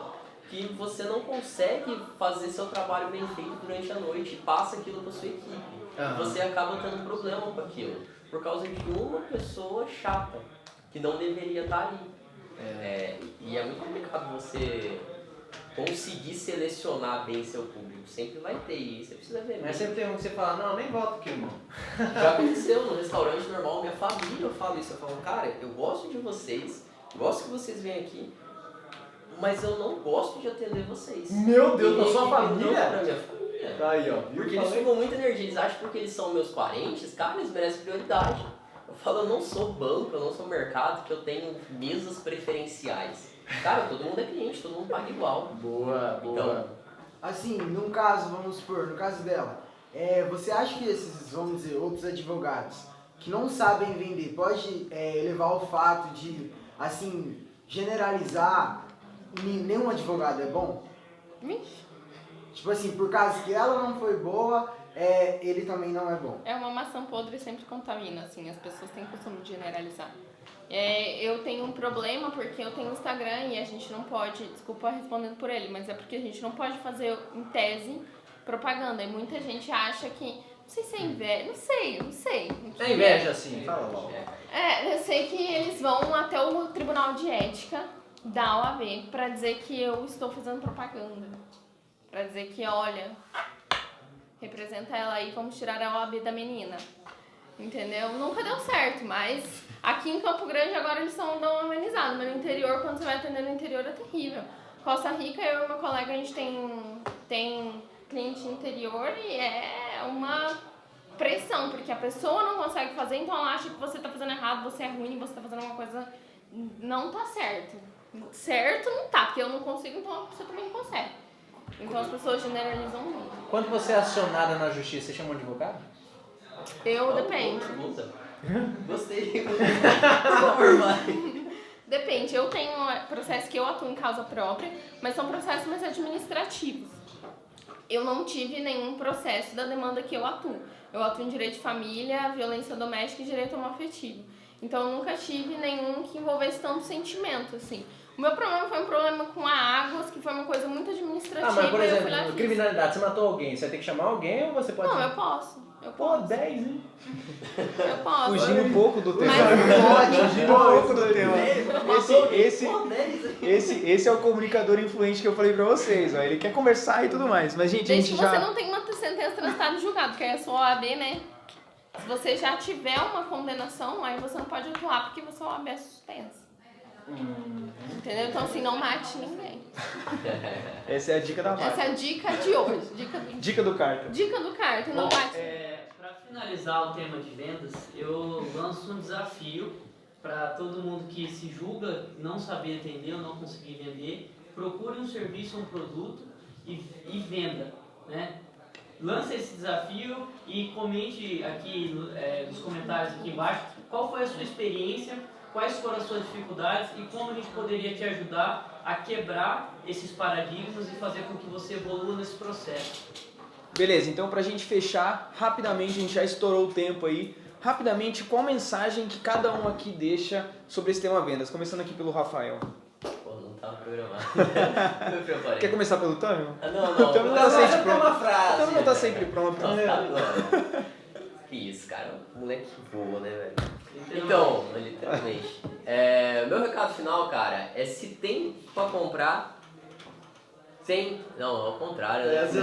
que você não consegue fazer seu trabalho bem feito durante a noite, passa aquilo pra sua equipe. E você acaba tendo um problema com aquilo, por causa de uma pessoa chata, que não deveria estar ali. E é muito complicado você conseguir selecionar bem seu público. Sempre vai ter isso, você precisa ver. Mas sempre tem um que você fala, não, nem volto aqui, irmão. Já aconteceu no restaurante normal, minha família, eu falo isso. Eu falo, cara, eu gosto de vocês, gosto que vocês venham aqui, mas eu não gosto de atender vocês. Meu Deus, da sua Pra família? minha família. Tá aí, ó. Porque eles sugam muita energia, eles acham que porque eles são meus parentes, cara, eles merecem prioridade. Eu falo, eu não sou banco, eu não sou mercado, que eu tenho mesas preferenciais. Cara, todo mundo é cliente, todo mundo paga igual. Boa. Então, Assim, num caso, vamos supor, no caso dela, você acha que esses, vamos dizer, outros advogados que não sabem vender, pode levar ao fato de, assim, generalizar nenhum advogado é bom? Vixe. Tipo assim, por causa que ela não foi boa, ele também não é bom. É uma maçã podre sempre contamina, assim, as pessoas têm costume de generalizar. Eu tenho um problema porque eu tenho Instagram e a gente não pode, desculpa respondendo por ele, mas é porque a gente não pode fazer, em tese, propaganda. E muita gente acha que, não sei se é inveja, não sei. É inveja, assim, fala logo. Eu sei que eles vão até o Tribunal de Ética da OAB pra dizer que eu estou fazendo propaganda. Pra dizer que, olha, representa ela aí, vamos tirar a OAB da menina. Entendeu? Nunca deu certo, mas aqui em Campo Grande agora eles estão dando uma amenizada, mas no interior, quando você vai atender no interior, é terrível. Costa Rica, eu e meu colega, a gente tem cliente interior e é uma pressão, porque a pessoa não consegue fazer, então ela acha que você tá fazendo errado, você é ruim, você tá fazendo uma coisa... Não tá certo. Certo não tá, porque eu não consigo, então você também não consegue. Então as pessoas generalizam muito. Quando você é acionada na justiça, você chama um advogado? Depende. Gostei. Por favor, vai. Depende, eu tenho processos que eu atuo em causa própria, mas são processos mais administrativos. Eu não tive nenhum processo da demanda que eu atuo. Eu atuo em direito de família, violência doméstica e direito homoafetivo. Então eu nunca tive nenhum que envolvesse tanto sentimento, assim. O meu problema foi um problema com a Águas, que foi uma coisa muito administrativa. Mas por e eu fui lá e exemplo, fiz. criminalidade, você matou alguém, você vai ter que chamar alguém ou você pode... Não, eu posso. Pô, 10, hein? Eu posso. Fugindo um pouco do tema. Mas- Fugindo um pouco do tema. Esse é o comunicador influente que eu falei pra vocês, ó. Ele quer conversar e tudo mais. Mas, gente, a Desde gente que você já... não tem uma sentença transitada em julgado, porque aí é só OAB, né? Se você já tiver uma condenação, aí você não pode atuar porque você é OAB é suspensa. Entendeu? Então, assim, não mate ninguém. Essa é a dica da Essa marca. é a dica de hoje. Dica do carta. Dica do carta, não mate. Para finalizar o tema de vendas, eu lanço um desafio para todo mundo que se julga não saber atender ou não conseguir vender. Procure um serviço, um produto e venda, né? Lance esse desafio e comente aqui nos comentários aqui embaixo qual foi a sua experiência, quais foram as suas dificuldades e como a gente poderia te ajudar a quebrar esses paradigmas e fazer com que você evolua nesse processo. Beleza, então pra gente fechar, rapidamente, a gente já estourou o tempo aí. Rapidamente, qual mensagem que cada um aqui deixa sobre esse tema vendas? Começando aqui pelo Rafael. Pô, não tava programado. Eu preparei. Quer começar pelo Tâmio? Não. O Tâmio não tá sempre Tem uma pronto. O frase. Tâmio não tá sempre pronto. Nossa, tá agora. Que isso, cara. Moleque boa, né, velho? Então, literalmente. Meu recado final, cara, é se tem pra comprar, tem... Não, ao contrário, né? Você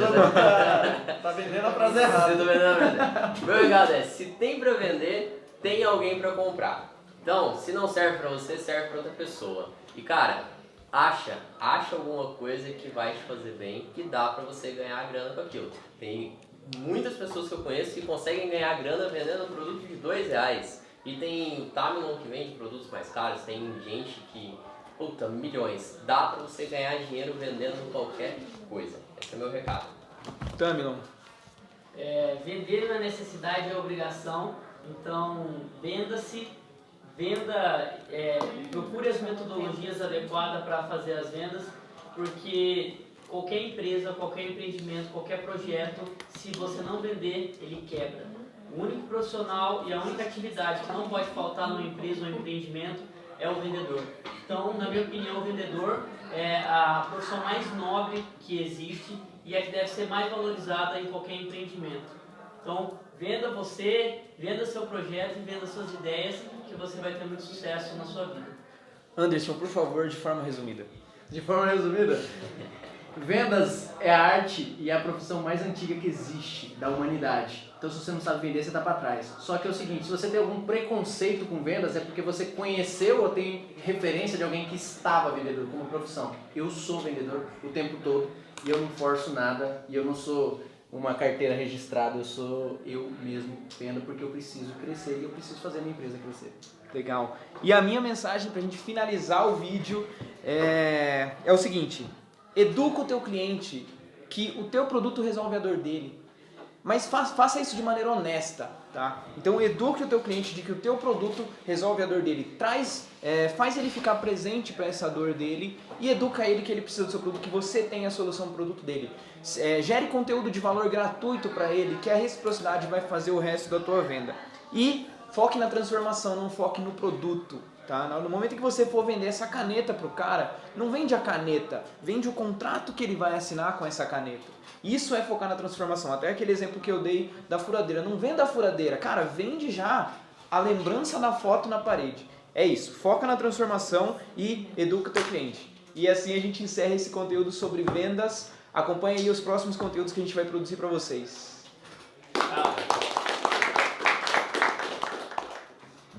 tá vendendo a frase errada. Eu tô vendendo a frase. Meu recado é, se tem pra vender, tem alguém pra comprar. Então, se não serve pra você, serve pra outra pessoa. E, cara, acha alguma coisa que vai te fazer bem, que dá pra você ganhar grana com aquilo. Tem muitas pessoas que eu conheço que conseguem ganhar grana vendendo um produto de R$2. E tem o Tamilon que vende produtos mais caros, tem gente que, puta, milhões. Dá pra você ganhar dinheiro vendendo qualquer coisa. Esse é o meu recado. Tamilon. Vender na necessidade é obrigação, então procure as metodologias adequadas para fazer as vendas, porque qualquer empresa, qualquer empreendimento, qualquer projeto, se você não vender, ele quebra. O único profissional e a única atividade que não pode faltar numa empresa ou empreendimento é o vendedor. Então, na minha opinião, o vendedor é a profissão mais nobre que existe e é que deve ser mais valorizada em qualquer empreendimento. Então, venda você, venda seu projeto e venda suas ideias, que você vai ter muito sucesso na sua vida. Anderson, por favor, de forma resumida. De forma resumida, vendas é a arte e a profissão mais antiga que existe da humanidade. Então, se você não sabe vender, você está para trás. Só que é o seguinte, se você tem algum preconceito com vendas, é porque você conheceu ou tem referência de alguém que estava vendedor como profissão. Eu sou vendedor o tempo todo e eu não forço nada e eu não sou uma carteira registrada, eu sou eu mesmo vendo porque eu preciso crescer e eu preciso fazer a minha empresa crescer. Legal. E a minha mensagem pra gente finalizar o vídeo é o seguinte: educa o teu cliente que o teu produto resolve a dor dele. mas faça isso de maneira honesta, tá? Então eduque o teu cliente de que o teu produto resolve a dor dele, faz ele ficar presente para essa dor dele e educa ele que ele precisa do seu produto, que você tem a solução do produto dele. Gere conteúdo de valor gratuito para ele, que a reciprocidade vai fazer o resto da tua venda. E foque na transformação, não foque no produto. Tá? No momento que você for vender essa caneta pro cara, não vende a caneta, vende o contrato que ele vai assinar com essa caneta. Isso é focar na transformação. Até aquele exemplo que eu dei da furadeira. Não venda a furadeira, cara, vende já a lembrança da foto na parede. É isso, foca na transformação e educa o teu cliente. E assim a gente encerra esse conteúdo sobre vendas. Acompanhe aí os próximos conteúdos que a gente vai produzir para vocês.